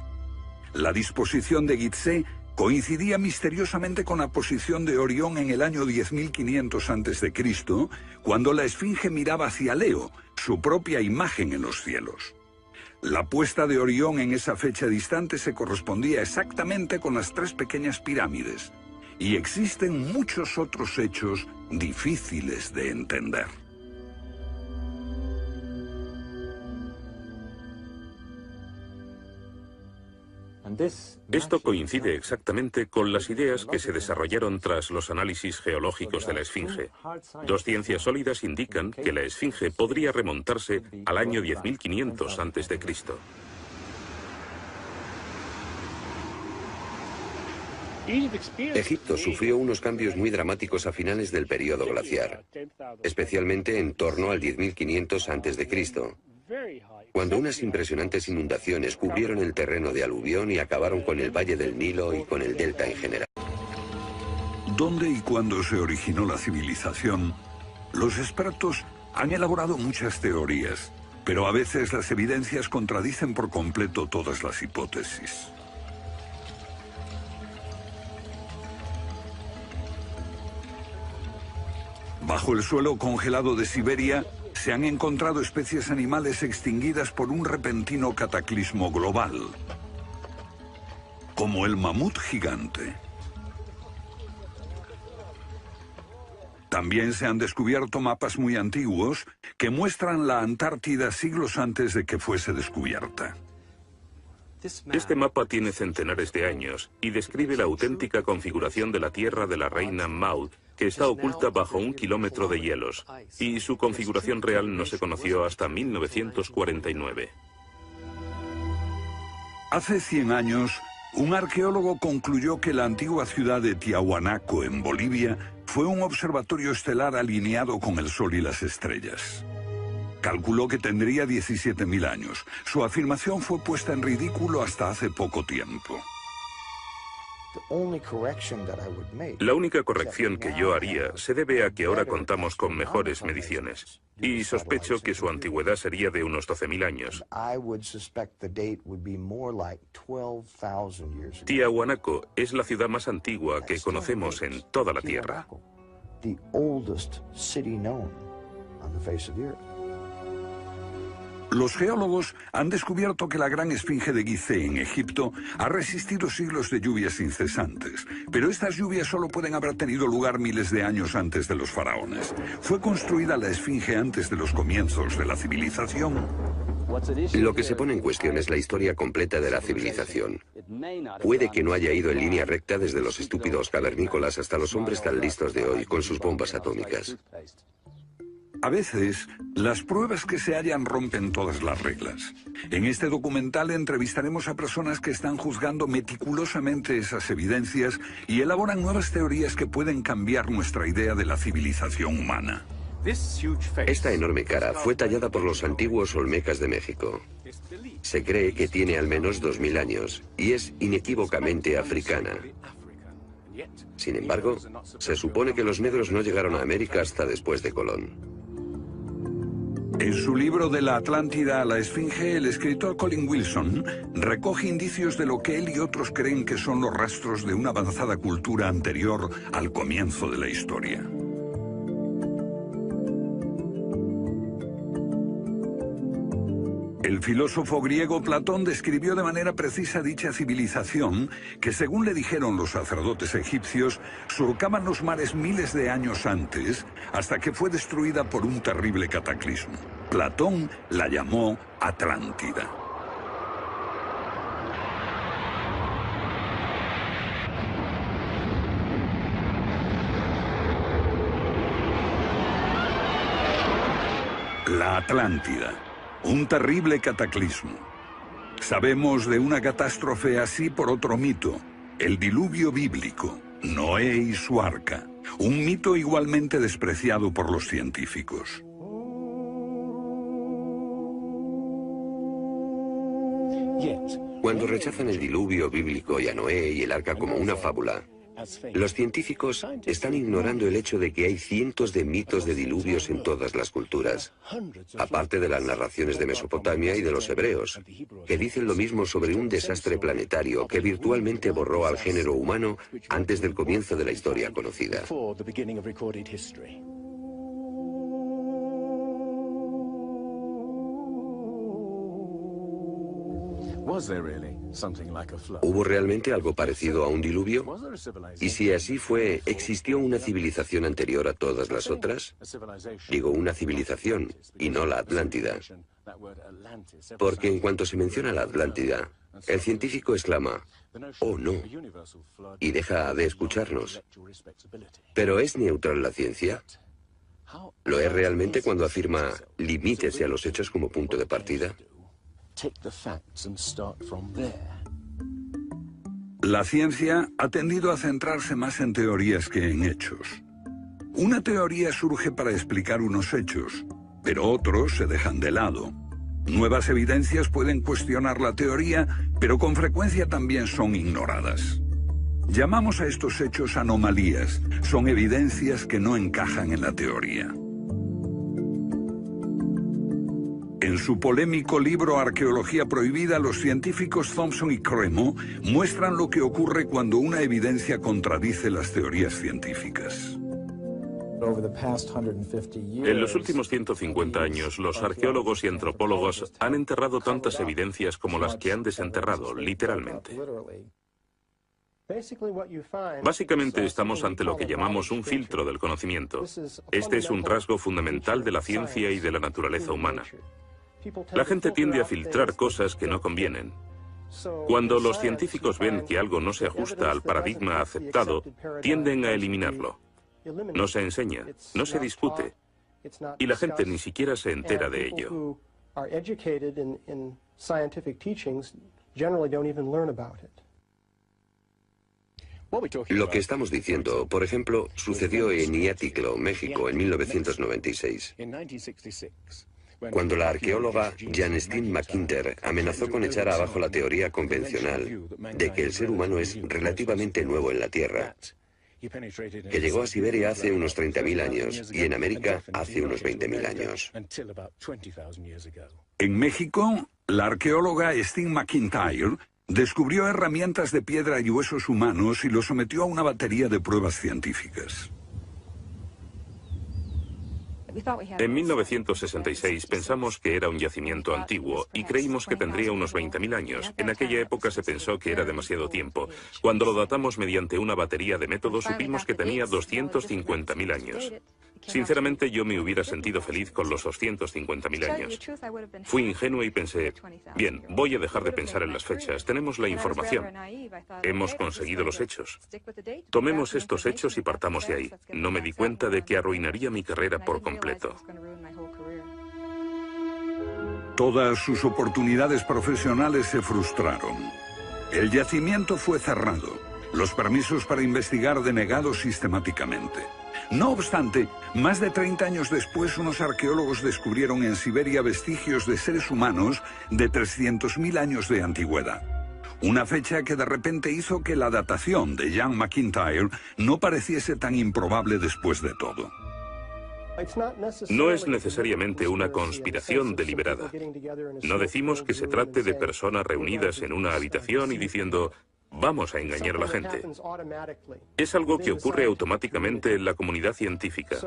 La disposición de Gizeh coincidía misteriosamente con la posición de Orión en el año 10.500 a.C., cuando la esfinge miraba hacia Leo, su propia imagen en los cielos. La puesta de Orión en esa fecha distante se correspondía exactamente con las tres pequeñas pirámides, y existen muchos otros hechos difíciles de entender. Esto coincide exactamente con las ideas que se desarrollaron tras los análisis geológicos de la esfinge. Dos ciencias sólidas indican que la esfinge podría remontarse al año 10.500 a.C. Egipto sufrió unos cambios muy dramáticos a finales del período glaciar, especialmente en torno al 10.500 a.C., cuando unas impresionantes inundaciones cubrieron el terreno de aluvión y acabaron con el valle del Nilo y con el delta en general. ¿Dónde y cuándo se originó la civilización? Los expertos han elaborado muchas teorías, pero a veces las evidencias contradicen por completo todas las hipótesis. Bajo el suelo congelado de Siberia se han encontrado especies animales extinguidas por un repentino cataclismo global, como el mamut gigante. También se han descubierto mapas muy antiguos que muestran la Antártida siglos antes de que fuese descubierta. Este mapa tiene centenares de años y describe la auténtica configuración de la Tierra de la reina Maud, que está oculta bajo 1 kilómetro de hielos, y su configuración real no se conoció hasta 1949. Hace 100 años, un arqueólogo concluyó que la antigua ciudad de Tiahuanaco, en Bolivia, fue un observatorio estelar alineado con el Sol y las estrellas. Calculó que tendría 17.000 años. Su afirmación fue puesta en ridículo hasta hace poco tiempo. La única corrección que yo haría se debe a que ahora contamos con mejores mediciones, y sospecho que su antigüedad sería de unos 12.000 años. Tiahuanaco es la ciudad más antigua que conocemos en toda la Tierra. Los geólogos han descubierto que la gran esfinge de Gizeh en Egipto ha resistido siglos de lluvias incesantes, pero estas lluvias solo pueden haber tenido lugar miles de años antes de los faraones. ¿Fue construida la esfinge antes de los comienzos de la civilización? Lo que se pone en cuestión es la historia completa de la civilización. Puede que no haya ido en línea recta desde los estúpidos cavernícolas hasta los hombres tan listos de hoy con sus bombas atómicas. A veces, las pruebas que se hallan rompen todas las reglas. En este documental entrevistaremos a personas que están juzgando meticulosamente esas evidencias y elaboran nuevas teorías que pueden cambiar nuestra idea de la civilización humana. Esta enorme cara fue tallada por los antiguos olmecas de México. Se cree que tiene al menos 2.000 años y es inequívocamente africana. Sin embargo, se supone que los negros no llegaron a América hasta después de Colón. En su libro De la Atlántida a la Esfinge, el escritor Colin Wilson recoge indicios de lo que él y otros creen que son los rastros de una avanzada cultura anterior al comienzo de la historia. El filósofo griego Platón describió de manera precisa dicha civilización que, según le dijeron los sacerdotes egipcios, surcaban los mares miles de años antes, hasta que fue destruida por un terrible cataclismo. Platón la llamó Atlántida. La Atlántida. Un terrible cataclismo. Sabemos de una catástrofe así por otro mito, el diluvio bíblico, Noé y su arca, un mito igualmente despreciado por los científicos. Cuando rechazan el diluvio bíblico y a Noé y el arca como una fábula, los científicos están ignorando el hecho de que hay cientos de mitos de diluvios en todas las culturas, aparte de las narraciones de Mesopotamia y de los hebreos, que dicen lo mismo sobre un desastre planetario que virtualmente borró al género humano antes del comienzo de la historia conocida. ¿Hubo realmente algo parecido a un diluvio? Y si así fue, ¿existió una civilización anterior a todas las otras? Digo una civilización, y no la Atlántida. Porque en cuanto se menciona la Atlántida, el científico exclama, «Oh, no», y deja de escucharnos. ¿Pero es neutral la ciencia? ¿Lo es realmente cuando afirma «limítese a los hechos como punto de partida»? La ciencia ha tendido a centrarse más en teorías que en hechos. Una teoría surge para explicar unos hechos, pero otros se dejan de lado. Nuevas evidencias pueden cuestionar la teoría, pero con frecuencia también son ignoradas. Llamamos a estos hechos anomalías. Son evidencias que no encajan en la teoría. En su polémico libro Arqueología prohibida, los científicos Thompson y Cremo muestran lo que ocurre cuando una evidencia contradice las teorías científicas. En los últimos 150 años, los arqueólogos y antropólogos han enterrado tantas evidencias como las que han desenterrado, literalmente. Básicamente estamos ante lo que llamamos un filtro del conocimiento. Este es un rasgo fundamental de la ciencia y de la naturaleza humana. La gente tiende a filtrar cosas que no convienen. Cuando los científicos ven que algo no se ajusta al paradigma aceptado, tienden a eliminarlo. No se enseña, no se discute, y la gente ni siquiera se entera de ello. Lo que estamos diciendo, por ejemplo, sucedió en Iatliclo, México, en 1996. Cuando la arqueóloga Janestine McIntyre amenazó con echar abajo la teoría convencional de que el ser humano es relativamente nuevo en la Tierra, que llegó a Siberia hace unos 30.000 años y en América hace unos 20.000 años. En México, la arqueóloga Stine McIntyre descubrió herramientas de piedra y huesos humanos y los sometió a una batería de pruebas científicas. En 1966 pensamos que era un yacimiento antiguo y creímos que tendría unos 20.000 años. En aquella época se pensó que era demasiado tiempo. Cuando lo datamos mediante una batería de métodos supimos que tenía 250.000 años. Sinceramente yo me hubiera sentido feliz con los 250.000 años. Fui ingenuo y pensé, bien, voy a dejar de pensar en las fechas. Tenemos la información. Hemos conseguido los hechos. Tomemos estos hechos y partamos de ahí. No me di cuenta de que arruinaría mi carrera por completo. Todas sus oportunidades profesionales se frustraron. El yacimiento fue cerrado. Los permisos para investigar denegados sistemáticamente. No obstante, más de 30 años después, unos arqueólogos descubrieron en Siberia vestigios de seres humanos de 300.000 años de antigüedad. Una fecha que de repente hizo que la datación de Jan McIntyre no pareciese tan improbable después de todo. No es necesariamente una conspiración deliberada. No decimos que se trate de personas reunidas en una habitación y diciendo, vamos a engañar a la gente. Es algo que ocurre automáticamente en la comunidad científica.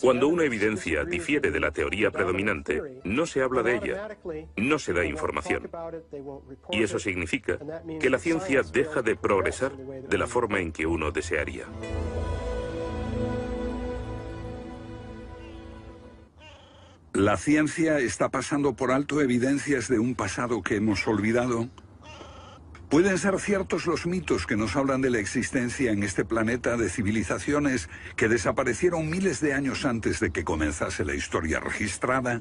Cuando una evidencia difiere de la teoría predominante, no se habla de ella, no se da información. Y eso significa que la ciencia deja de progresar de la forma en que uno desearía. ¿La ciencia está pasando por alto evidencias de un pasado que hemos olvidado? ¿Pueden ser ciertos los mitos que nos hablan de la existencia en este planeta de civilizaciones que desaparecieron miles de años antes de que comenzase la historia registrada?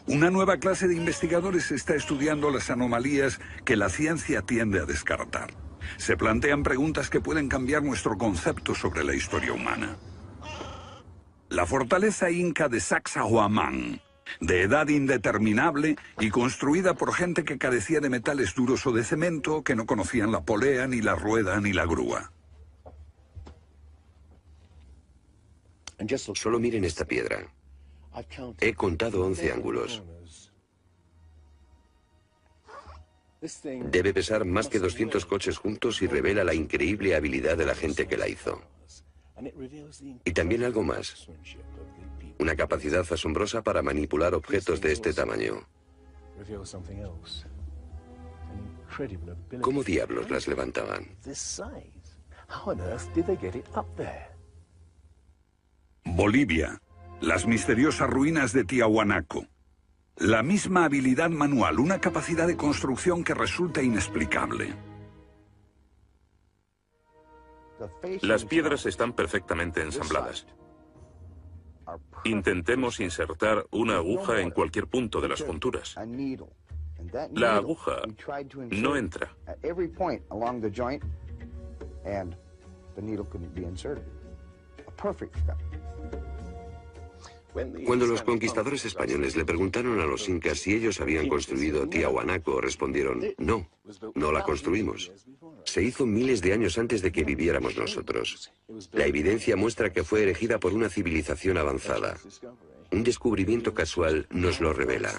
Una nueva clase de investigadores está estudiando las anomalías que la ciencia tiende a descartar. Se plantean preguntas que pueden cambiar nuestro concepto sobre la historia humana. La fortaleza inca de Sacsayhuamán, de edad indeterminable y construida por gente que carecía de metales duros o de cemento, que no conocían la polea, ni la rueda, ni la grúa. Solo miren esta piedra. He contado 11 ángulos. Debe pesar más que 200 coches juntos y revela la increíble habilidad de la gente que la hizo. Y también algo más. Una capacidad asombrosa para manipular objetos de este tamaño. ¿Cómo diablos las levantaban? Bolivia. Las misteriosas ruinas de Tiahuanaco. La misma habilidad manual, una capacidad de construcción que resulta inexplicable. Las piedras están perfectamente ensambladas. Intentemos insertar una aguja en cualquier punto de las junturas. La aguja no entra. Cuando los conquistadores españoles le preguntaron a los incas si ellos habían construido Tiahuanaco, respondieron, no, no la construimos. Se hizo miles de años antes de que viviéramos nosotros. La evidencia muestra que fue erigida por una civilización avanzada. Un descubrimiento casual nos lo revela.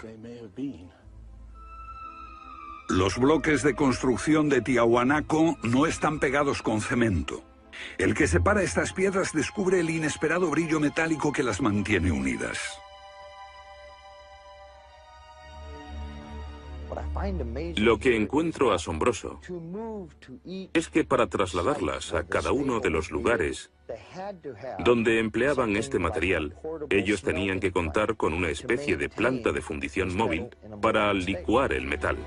Los bloques de construcción de Tiahuanaco no están pegados con cemento. El que separa estas piedras descubre el inesperado brillo metálico que las mantiene unidas. Lo que encuentro asombroso es que para trasladarlas a cada uno de los lugares donde empleaban este material, ellos tenían que contar con una especie de planta de fundición móvil para licuar el metal.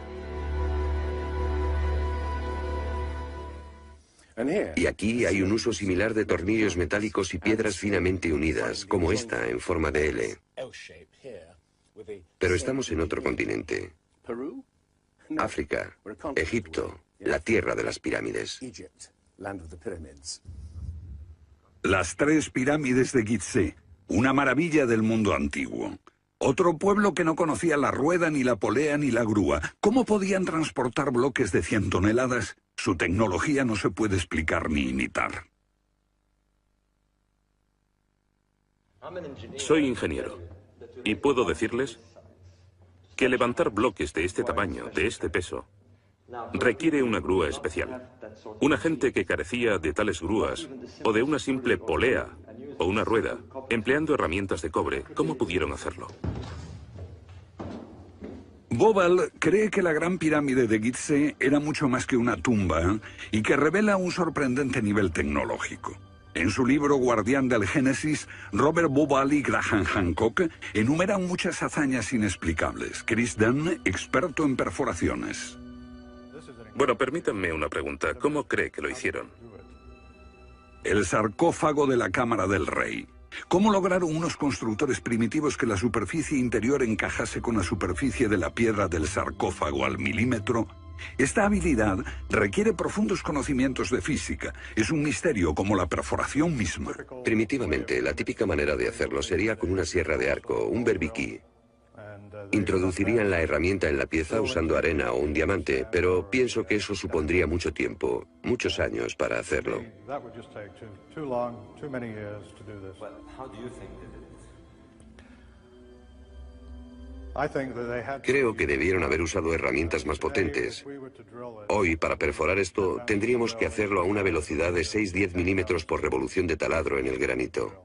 Y aquí hay un uso similar de tornillos metálicos y piedras finamente unidas, como esta en forma de L. Pero estamos en otro continente. África, Egipto, la tierra de las pirámides. Las 3 pirámides de Gizeh, una maravilla del mundo antiguo. Otro pueblo que no conocía la rueda, ni la polea, ni la grúa. ¿Cómo podían transportar bloques de 100 toneladas? Su tecnología no se puede explicar ni imitar. Soy ingeniero y puedo decirles que levantar bloques de este tamaño, de este peso, requiere una grúa especial. Una gente que carecía de tales grúas, o de una simple polea, o una rueda, empleando herramientas de cobre, ¿cómo pudieron hacerlo? Bobal cree que la Gran Pirámide de Gizeh era mucho más que una tumba y que revela un sorprendente nivel tecnológico. En su libro Guardián del Génesis, Robert Bobal y Graham Hancock enumeran muchas hazañas inexplicables. Chris Dunn, experto en perforaciones. Bueno, permítanme una pregunta. ¿Cómo cree que lo hicieron? El sarcófago de la Cámara del Rey. ¿Cómo lograron unos constructores primitivos que la superficie interior encajase con la superficie de la piedra del sarcófago al milímetro? Esta habilidad requiere profundos conocimientos de física. Es un misterio como la perforación misma. Primitivamente, la típica manera de hacerlo sería con una sierra de arco, un berbiquí. Introducirían la herramienta en la pieza usando arena o un diamante, pero pienso que eso supondría mucho tiempo, muchos años para hacerlo. Creo que debieron haber usado herramientas más potentes. Hoy, para perforar esto, tendríamos que hacerlo a una velocidad de 6-10 milímetros por revolución de taladro en el granito.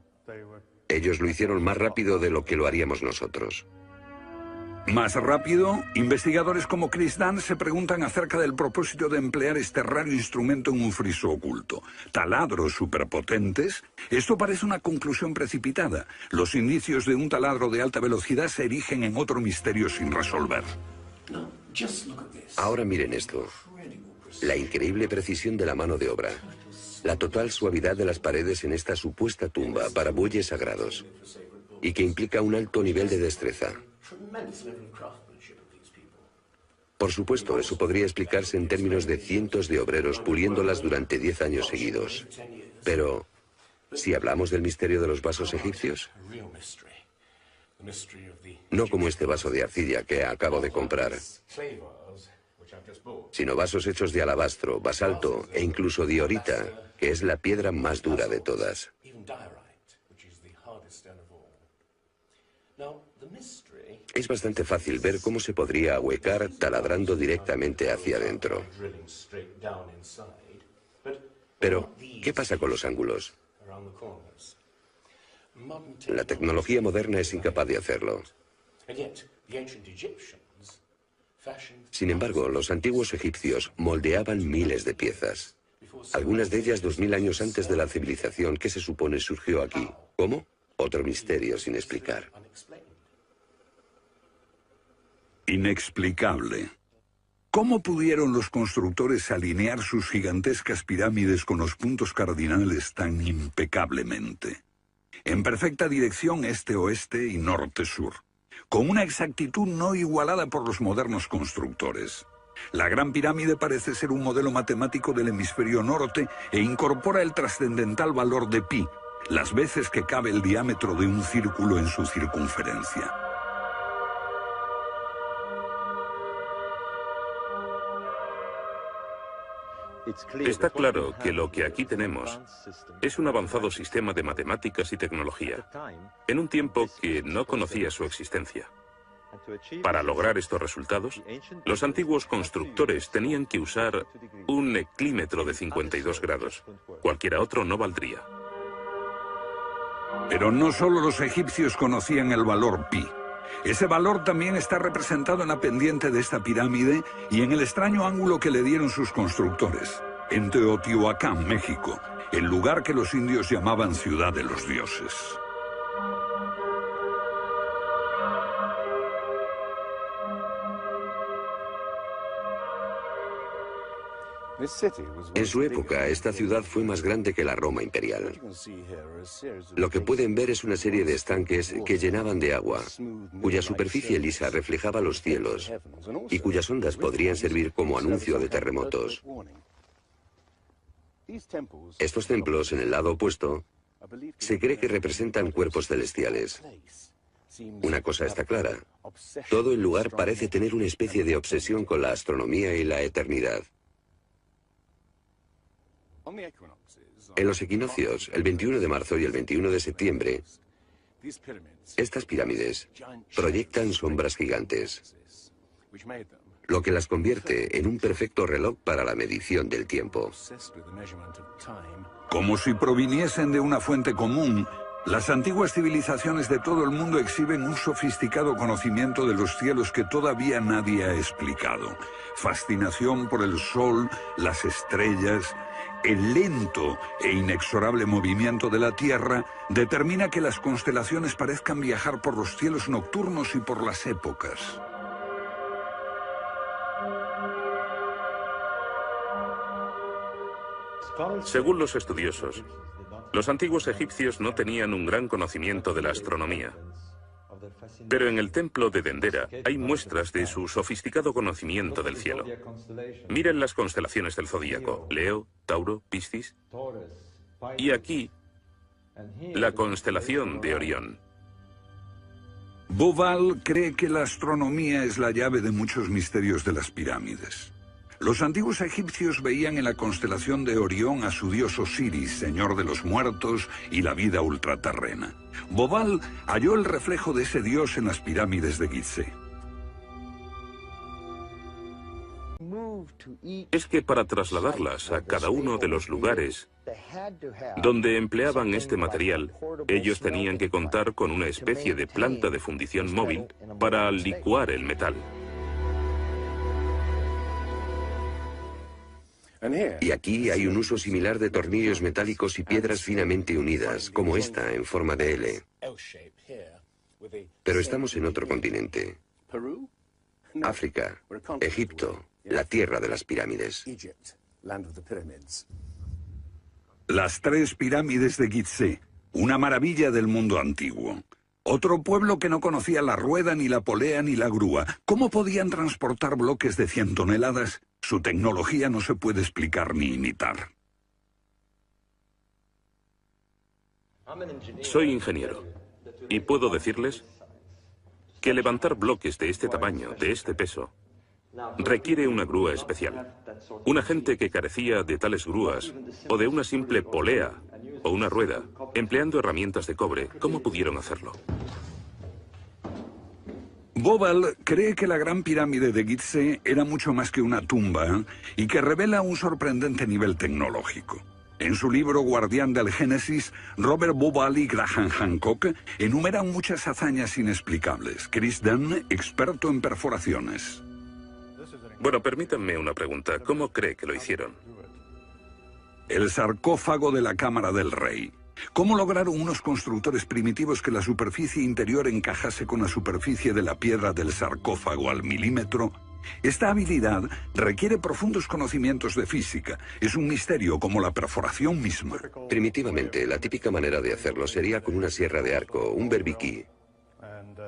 Ellos lo hicieron más rápido de lo que lo haríamos nosotros. Más rápido, investigadores como Chris Dunn se preguntan acerca del propósito de emplear este raro instrumento en un friso oculto. ¿Taladros superpotentes? Esto parece una conclusión precipitada. Los indicios de un taladro de alta velocidad se erigen en otro misterio sin resolver. Ahora miren esto. La increíble precisión de la mano de obra. La total suavidad de las paredes en esta supuesta tumba para bueyes sagrados. Y que implica un alto nivel de destreza. Por supuesto, eso podría explicarse en términos de cientos de obreros puliéndolas durante 10 años seguidos. Pero, ¿si hablamos del misterio de los vasos egipcios? No como este vaso de arcilla que acabo de comprar, sino vasos hechos de alabastro, basalto e incluso diorita, que es la piedra más dura de todas. Es bastante fácil ver cómo se podría ahuecar taladrando directamente hacia adentro. Pero, ¿qué pasa con los ángulos? La tecnología moderna es incapaz de hacerlo. Sin embargo, los antiguos egipcios moldeaban miles de piezas. Algunas de ellas 2000 años antes de la civilización que se supone surgió aquí. ¿Cómo? Otro misterio sin explicar. Inexplicable. ¿Cómo pudieron los constructores alinear sus gigantescas pirámides con los puntos cardinales tan impecablemente? En perfecta dirección este-oeste y norte-sur. con una exactitud no igualada por los modernos constructores. La Gran Pirámide parece ser un modelo matemático del hemisferio norte e incorpora el trascendental valor de pi, las veces que cabe el diámetro de un círculo en su circunferencia. Está claro que lo que aquí tenemos es un avanzado sistema de matemáticas y tecnología, en un tiempo que no conocía su existencia. Para lograr estos resultados, los antiguos constructores tenían que usar un eclímetro de 52 grados. Cualquiera otro no valdría. Pero no solo los egipcios conocían el valor pi. Ese valor también está representado en la pendiente de esta pirámide y en el extraño ángulo que le dieron sus constructores, en Teotihuacán, México, el lugar que los indios llamaban Ciudad de los Dioses. En su época, esta ciudad fue más grande que la Roma imperial. Lo que pueden ver es una serie de estanques que llenaban de agua, cuya superficie lisa reflejaba los cielos y cuyas ondas podrían servir como anuncio de terremotos. Estos templos, en el lado opuesto, se cree que representan cuerpos celestiales. Una cosa está clara: todo el lugar parece tener una especie de obsesión con la astronomía y la eternidad. En los equinoccios, el 21 de marzo y el 21 de septiembre, estas pirámides proyectan sombras gigantes, lo que las convierte en un perfecto reloj para la medición del tiempo. Como si proviniesen de una fuente común, las antiguas civilizaciones de todo el mundo exhiben un sofisticado conocimiento de los cielos que todavía nadie ha explicado. Fascinación por el sol, las estrellas. El lento e inexorable movimiento de la Tierra determina que las constelaciones parezcan viajar por los cielos nocturnos y por las épocas. Según los estudiosos, los antiguos egipcios no tenían un gran conocimiento de la astronomía. Pero en el templo de Dendera hay muestras de su sofisticado conocimiento del cielo. Miren las constelaciones del zodíaco: Leo, Tauro, Piscis. Y aquí, la constelación de Orión. Bauval cree que la astronomía es la llave de muchos misterios de las pirámides. Los antiguos egipcios veían en la constelación de Orión a su dios Osiris, señor de los muertos y la vida ultraterrena. Bauval halló el reflejo de ese dios en las pirámides de Gizeh. Es que para trasladarlas a cada uno de los lugares donde empleaban este material, ellos tenían que contar con una especie de planta de fundición móvil para licuar el metal. Y aquí hay un uso similar de tornillos metálicos y piedras finamente unidas, como esta en forma de L. Pero estamos en otro continente. África, Egipto, la tierra de las pirámides. Las 3 pirámides de Gizeh, una maravilla del mundo antiguo. Otro pueblo que no conocía la rueda, ni la polea, ni la grúa. ¿Cómo podían transportar bloques de 100 toneladas? Su tecnología no se puede explicar ni imitar. Soy ingeniero y puedo decirles que levantar bloques de este tamaño, de este peso, requiere una grúa especial. Una gente que carecía de tales grúas, o de una simple polea, o una rueda, empleando herramientas de cobre, ¿cómo pudieron hacerlo? Bauval cree que la Gran Pirámide de Gizeh era mucho más que una tumba y que revela un sorprendente nivel tecnológico. En su libro Guardián del Génesis, Robert Bauval y Graham Hancock enumeran muchas hazañas inexplicables. Chris Dunn, experto en perforaciones. Bueno, permítanme una pregunta. ¿Cómo cree que lo hicieron? El sarcófago de la Cámara del Rey. ¿Cómo lograron unos constructores primitivos que la superficie interior encajase con la superficie de la piedra del sarcófago al milímetro? Esta habilidad requiere profundos conocimientos de física. Es un misterio como la perforación misma. Primitivamente, la típica manera de hacerlo sería con una sierra de arco, un berbiquí.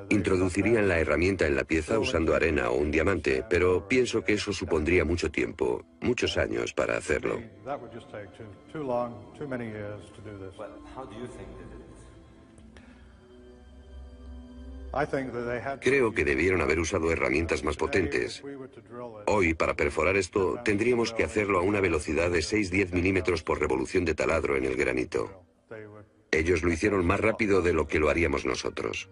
Introducirían la herramienta en la pieza usando arena o un diamante, pero pienso que eso supondría mucho tiempo, muchos años para hacerlo. Creo que debieron haber usado herramientas más potentes. Hoy, para perforar esto, tendríamos que hacerlo a una velocidad de 6-10 milímetros por revolución de taladro en el granito. Ellos lo hicieron más rápido de lo que lo haríamos nosotros.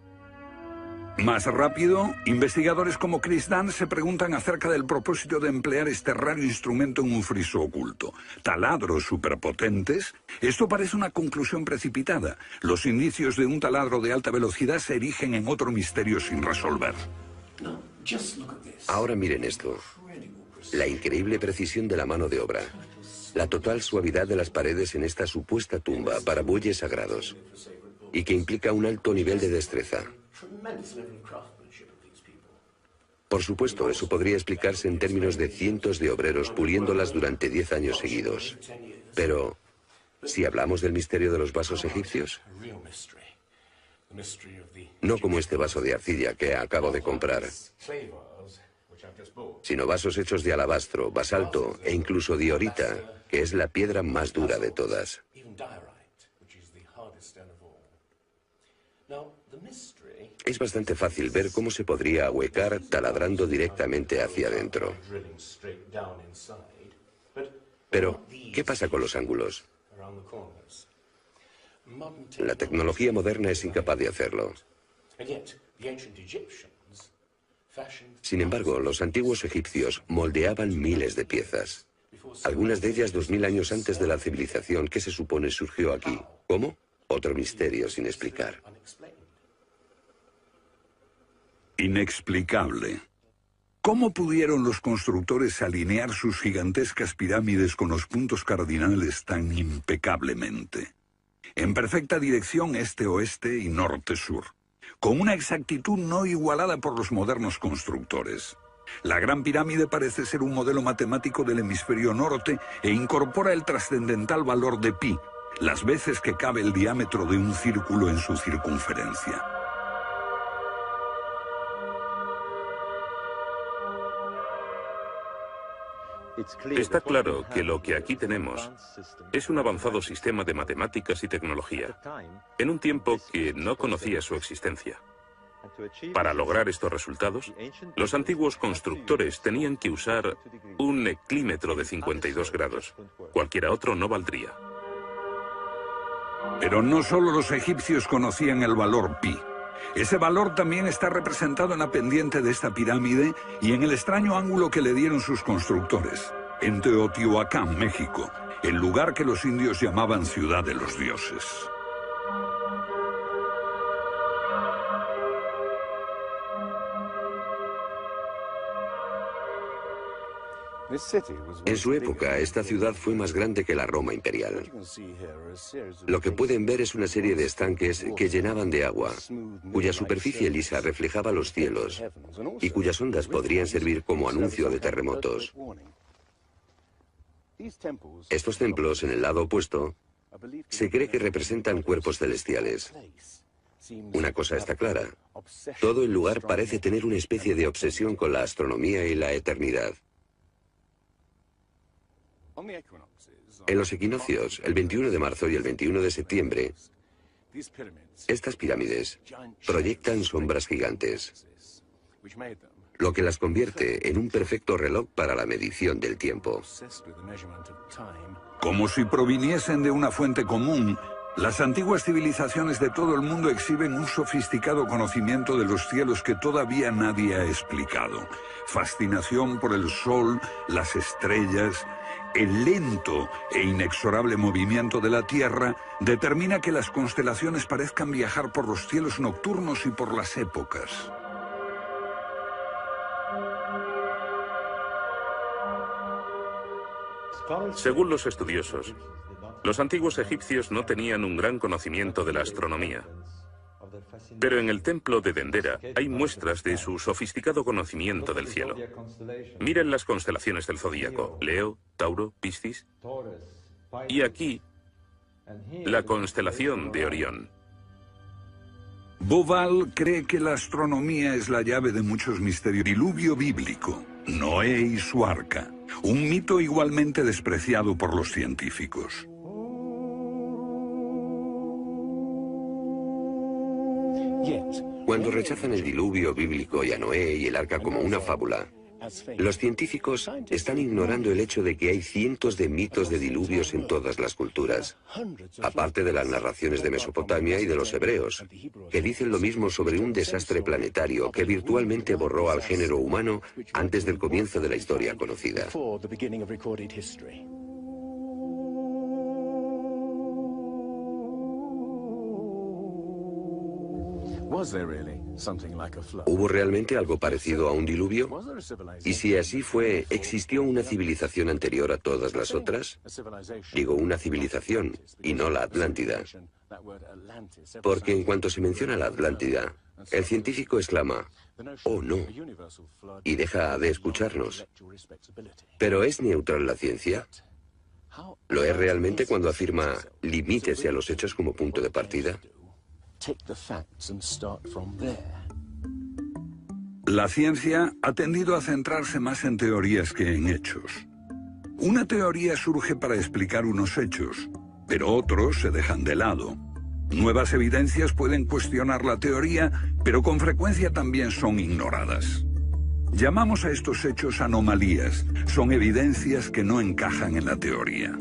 Más rápido, investigadores como Chris Dunn se preguntan acerca del propósito de emplear este raro instrumento en un friso oculto. ¿Taladros superpotentes? Esto parece una conclusión precipitada. Los indicios de un taladro de alta velocidad se erigen en otro misterio sin resolver. Ahora miren esto. La increíble precisión de la mano de obra. La total suavidad de las paredes en esta supuesta tumba para bueyes sagrados. Y que implica un alto nivel de destreza. Por supuesto, eso podría explicarse en términos de cientos de obreros puliéndolas durante 10 años seguidos. Pero, ¿si hablamos del misterio de los vasos egipcios? No como este vaso de arcilla que acabo de comprar, sino vasos hechos de alabastro, basalto e incluso diorita, que es la piedra más dura de todas. Es bastante fácil ver cómo se podría ahuecar taladrando directamente hacia adentro. Pero, ¿qué pasa con los ángulos? La tecnología moderna es incapaz de hacerlo. Sin embargo, los antiguos egipcios moldeaban miles de piezas. Algunas de ellas 2000 años antes de la civilización que se supone surgió aquí. ¿Cómo? Otro misterio sin explicar. Inexplicable. ¿Cómo pudieron los constructores alinear sus gigantescas pirámides con los puntos cardinales tan impecablemente? En perfecta dirección este-oeste y norte-sur, con una exactitud no igualada por los modernos constructores. La Gran Pirámide parece ser un modelo matemático del hemisferio norte e incorpora el trascendental valor de pi, las veces que cabe el diámetro de un círculo en su circunferencia. Está claro que lo que aquí tenemos es un avanzado sistema de matemáticas y tecnología, en un tiempo que no conocía su existencia. Para lograr estos resultados, los antiguos constructores tenían que usar un eclímetro de 52 grados. Cualquiera otro no valdría. Pero no solo los egipcios conocían el valor pi. Ese valor también está representado en la pendiente de esta pirámide y en el extraño ángulo que le dieron sus constructores, en Teotihuacán, México, el lugar que los indios llamaban Ciudad de los Dioses. En su época, esta ciudad fue más grande que la Roma imperial. Lo que pueden ver es una serie de estanques que llenaban de agua, cuya superficie lisa reflejaba los cielos y cuyas ondas podrían servir como anuncio de terremotos. Estos templos, en el lado opuesto, se cree que representan cuerpos celestiales. Una cosa está clara: todo el lugar parece tener una especie de obsesión con la astronomía y la eternidad. En los equinoccios, el 21 de marzo y el 21 de septiembre, estas pirámides proyectan sombras gigantes, lo que las convierte en un perfecto reloj para la medición del tiempo. Como si proviniesen de una fuente común, las antiguas civilizaciones de todo el mundo exhiben un sofisticado conocimiento de los cielos que todavía nadie ha explicado. Fascinación por el sol, las estrellas. El lento e inexorable movimiento de la Tierra determina que las constelaciones parezcan viajar por los cielos nocturnos y por las épocas. Según los estudiosos, los antiguos egipcios no tenían un gran conocimiento de la astronomía. Pero en el templo de Dendera hay muestras de su sofisticado conocimiento del cielo. Miren las constelaciones del zodíaco: Leo, Tauro, Piscis. Y aquí, la constelación de Orión. Boval cree que la astronomía es la llave de muchos misterios. Diluvio bíblico, Noé y su arca, un mito igualmente despreciado por los científicos. Cuando rechazan el diluvio bíblico y a Noé y el arca como una fábula, los científicos están ignorando el hecho de que hay cientos de mitos de diluvios en todas las culturas, aparte de las narraciones de Mesopotamia y de los hebreos, que dicen lo mismo sobre un desastre planetario que virtualmente borró al género humano antes del comienzo de la historia conocida. ¿Hubo realmente algo parecido a un diluvio? Y si así fue, ¿existió una civilización anterior a todas las otras? Digo, una civilización, y no la Atlántida. Porque en cuanto se menciona la Atlántida, el científico exclama, «Oh, no», y deja de escucharnos. ¿Pero es neutral la ciencia? ¿Lo es realmente cuando afirma «limítese a los hechos como punto de partida»? La ciencia ha tendido a centrarse más en teorías que en hechos. Una teoría surge para explicar unos hechos, pero otros se dejan de lado. Nuevas evidencias pueden cuestionar la teoría, pero con frecuencia también son ignoradas. Llamamos a estos hechos anomalías, son evidencias que no encajan en la teoría.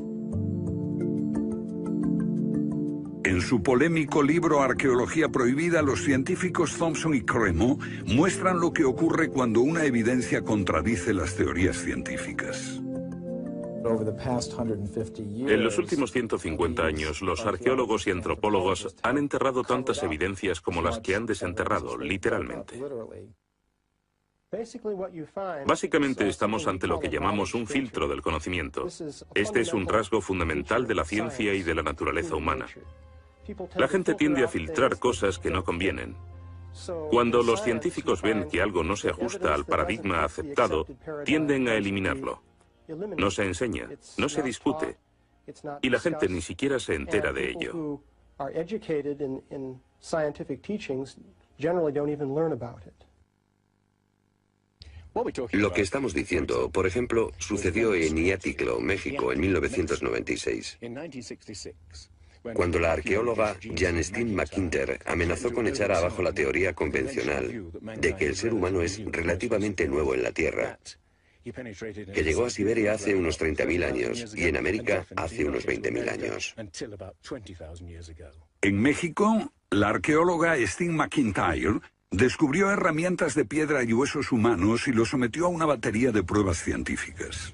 En su polémico libro Arqueología prohibida, los científicos Thompson y Cremo muestran lo que ocurre cuando una evidencia contradice las teorías científicas. En los últimos 150 años, los arqueólogos y antropólogos han enterrado tantas evidencias como las que han desenterrado, literalmente. Básicamente estamos ante lo que llamamos un filtro del conocimiento. Este es un rasgo fundamental de la ciencia y de la naturaleza humana. La gente tiende a filtrar cosas que no convienen. Cuando los científicos ven que algo no se ajusta al paradigma aceptado, tienden a eliminarlo. No se enseña, no se discute, y la gente ni siquiera se entera de ello. Lo que estamos diciendo, por ejemplo, sucedió en Iatitlan, México, en 1996. Cuando la arqueóloga Janestine McIntyre amenazó con echar abajo la teoría convencional de que el ser humano es relativamente nuevo en la Tierra, que llegó a Siberia hace unos 30.000 años y en América hace unos 20.000 años. En México, la arqueóloga Stine McIntyre descubrió herramientas de piedra y huesos humanos y los sometió a una batería de pruebas científicas.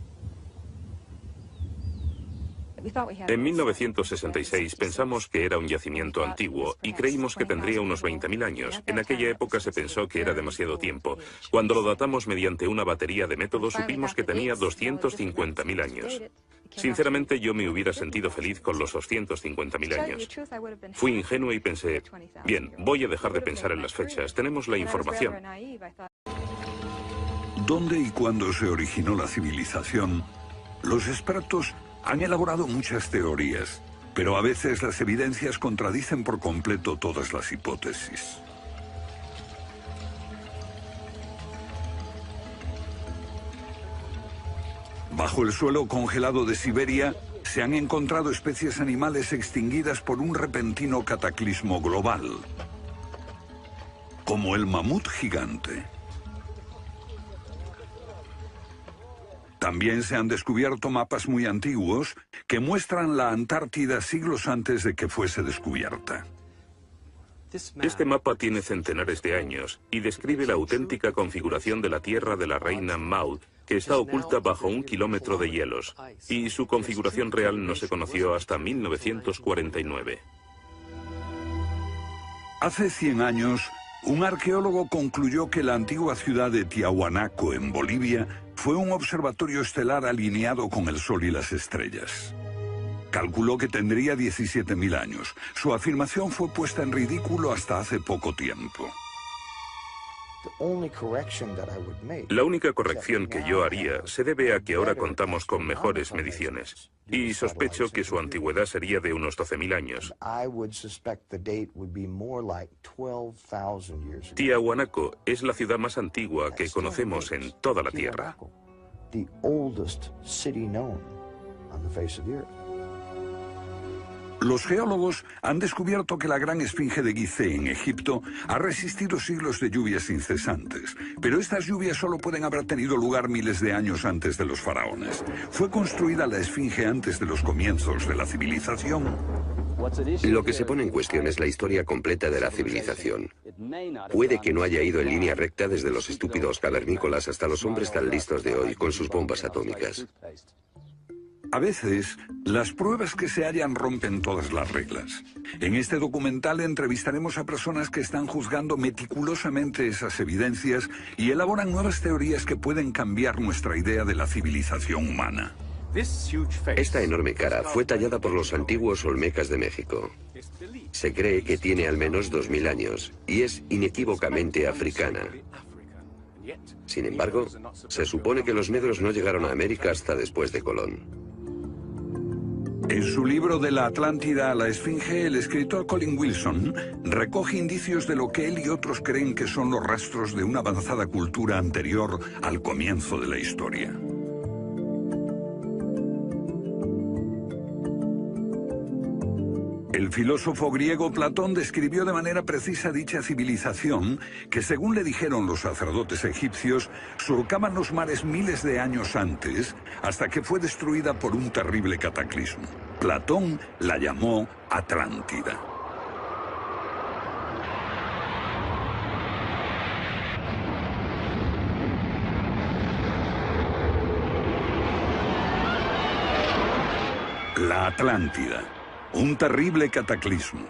En 1966 pensamos que era un yacimiento antiguo y creímos que tendría unos 20.000 años. En aquella época se pensó que era demasiado tiempo. Cuando lo datamos mediante una batería de métodos supimos que tenía 250.000 años. Sinceramente yo me hubiera sentido feliz con los 250.000 años. Fui ingenuo y pensé, bien, voy a dejar de pensar en las fechas, tenemos la información. ¿Dónde y cuándo se originó la civilización? Los expertos han elaborado muchas teorías, pero a veces las evidencias contradicen por completo todas las hipótesis. Bajo el suelo congelado de Siberia se han encontrado especies animales extinguidas por un repentino cataclismo global, como el mamut gigante. También se han descubierto mapas muy antiguos que muestran la Antártida siglos antes de que fuese descubierta. Este mapa tiene centenares de años y describe la auténtica configuración de la Tierra de la reina Maud, que está oculta bajo 1 kilómetro de hielos, y su configuración real no se conoció hasta 1949. Hace 100 años, un arqueólogo concluyó que la antigua ciudad de Tiahuanaco, en Bolivia, fue un observatorio estelar alineado con el Sol y las estrellas. Calculó que tendría 17.000 años. Su afirmación fue puesta en ridículo hasta hace poco tiempo. La única corrección que yo haría se debe a que ahora contamos con mejores mediciones. y sospecho que su antigüedad sería de unos 12.000 años. Tiahuanaco es la ciudad más antigua que conocemos en toda la Tierra. Los geólogos han descubierto que la gran esfinge de Gizeh en Egipto ha resistido siglos de lluvias incesantes, pero estas lluvias solo pueden haber tenido lugar miles de años antes de los faraones. ¿Fue construida la esfinge antes de los comienzos de la civilización? Lo que se pone en cuestión es la historia completa de la civilización. Puede que no haya ido en línea recta desde los estúpidos cavernícolas hasta los hombres tan listos de hoy con sus bombas atómicas. A veces, las pruebas que se hallan rompen todas las reglas. En este documental entrevistaremos a personas que están juzgando meticulosamente esas evidencias y elaboran nuevas teorías que pueden cambiar nuestra idea de la civilización humana. Esta enorme cara fue tallada por los antiguos olmecas de México. Se cree que tiene al menos 2000 años y es inequívocamente africana. Sin embargo, se supone que los negros no llegaron a América hasta después de Colón. En su libro De la Atlántida a la Esfinge, el escritor Colin Wilson recoge indicios de lo que él y otros creen que son los rastros de una avanzada cultura anterior al comienzo de la historia. El filósofo griego Platón describió de manera precisa dicha civilización que, según le dijeron los sacerdotes egipcios, surcaban los mares miles de años antes, hasta que fue destruida por un terrible cataclismo. Platón la llamó Atlántida. La Atlántida. Un terrible cataclismo.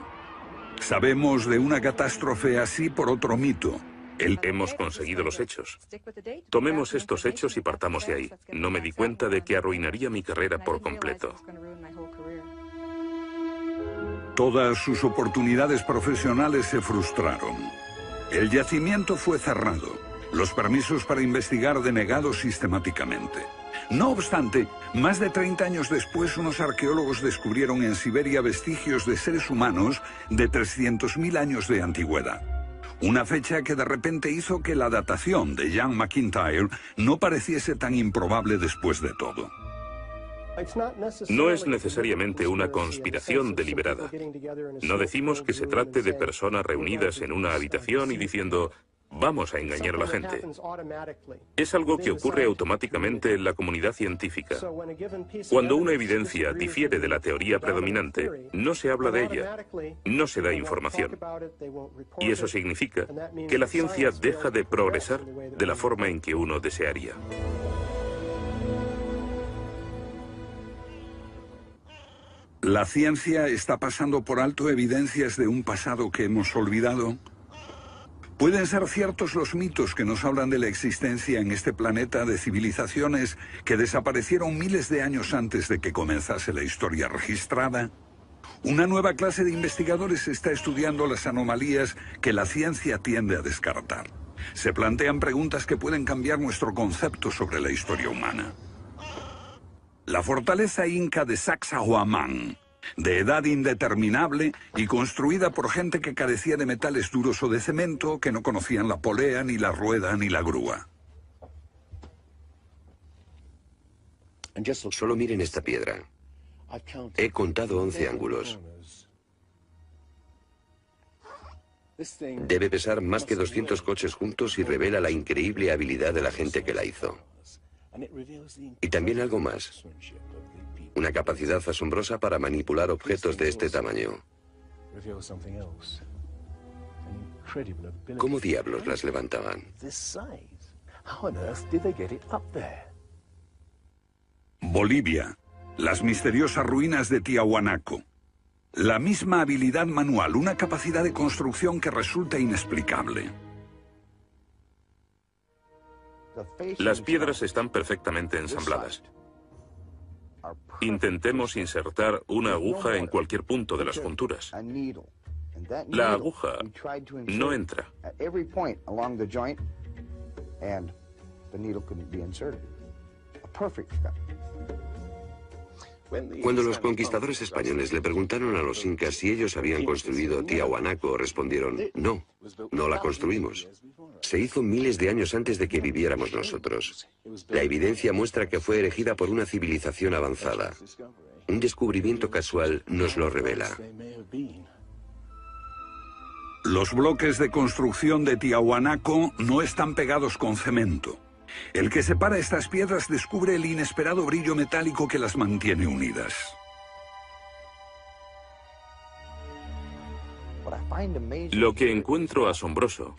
Sabemos de una catástrofe así por otro mito. Hemos conseguido los hechos. Tomemos estos hechos y partamos de ahí. No me di cuenta de que arruinaría mi carrera por completo. Todas sus oportunidades profesionales se frustraron. El yacimiento fue cerrado. Los permisos para investigar denegados sistemáticamente. No obstante, más de 30 años después, unos arqueólogos descubrieron en Siberia vestigios de seres humanos de 300.000 años de antigüedad. Una fecha que de repente hizo que la datación de Ian McIntyre no pareciese tan improbable después de todo. No es necesariamente una conspiración deliberada. No decimos que se trate de personas reunidas en una habitación y diciendo: vamos a engañar a la gente. Es algo que ocurre automáticamente en la comunidad científica. Cuando una evidencia difiere de la teoría predominante, no se habla de ella, no se da información. Y eso significa que la ciencia deja de progresar de la forma en que uno desearía. ¿La ciencia está pasando por alto evidencias de un pasado que hemos olvidado? ¿Pueden ser ciertos los mitos que nos hablan de la existencia en este planeta de civilizaciones que desaparecieron miles de años antes de que comenzase la historia registrada? Una nueva clase de investigadores está estudiando las anomalías que la ciencia tiende a descartar. Se plantean preguntas que pueden cambiar nuestro concepto sobre la historia humana. La fortaleza inca de Sacsayhuamán, de edad indeterminable y construida por gente que carecía de metales duros o de cemento, que no conocían la polea, ni la rueda, ni la grúa. Solo miren esta piedra. He contado 11 ángulos. Debe pesar más que 200 coches juntos y revela la increíble habilidad de la gente que la hizo. Y también algo más. Una capacidad asombrosa para manipular objetos de este tamaño. ¿Cómo diablos las levantaban? Bolivia. Las misteriosas ruinas de Tiahuanaco. La misma habilidad manual, una capacidad de construcción que resulta inexplicable. Las piedras están perfectamente ensambladas. Intentemos insertar una aguja en cualquier punto de las junturas. La aguja no entra. Cuando los conquistadores españoles le preguntaron a los incas si ellos habían construido Tiahuanaco, respondieron, no, no la construimos. Se hizo miles de años antes de que viviéramos nosotros. La evidencia muestra que fue erigida por una civilización avanzada. Un descubrimiento casual nos lo revela. Los bloques de construcción de Tiahuanaco no están pegados con cemento. El que separa estas piedras descubre el inesperado brillo metálico que las mantiene unidas. Lo que encuentro asombroso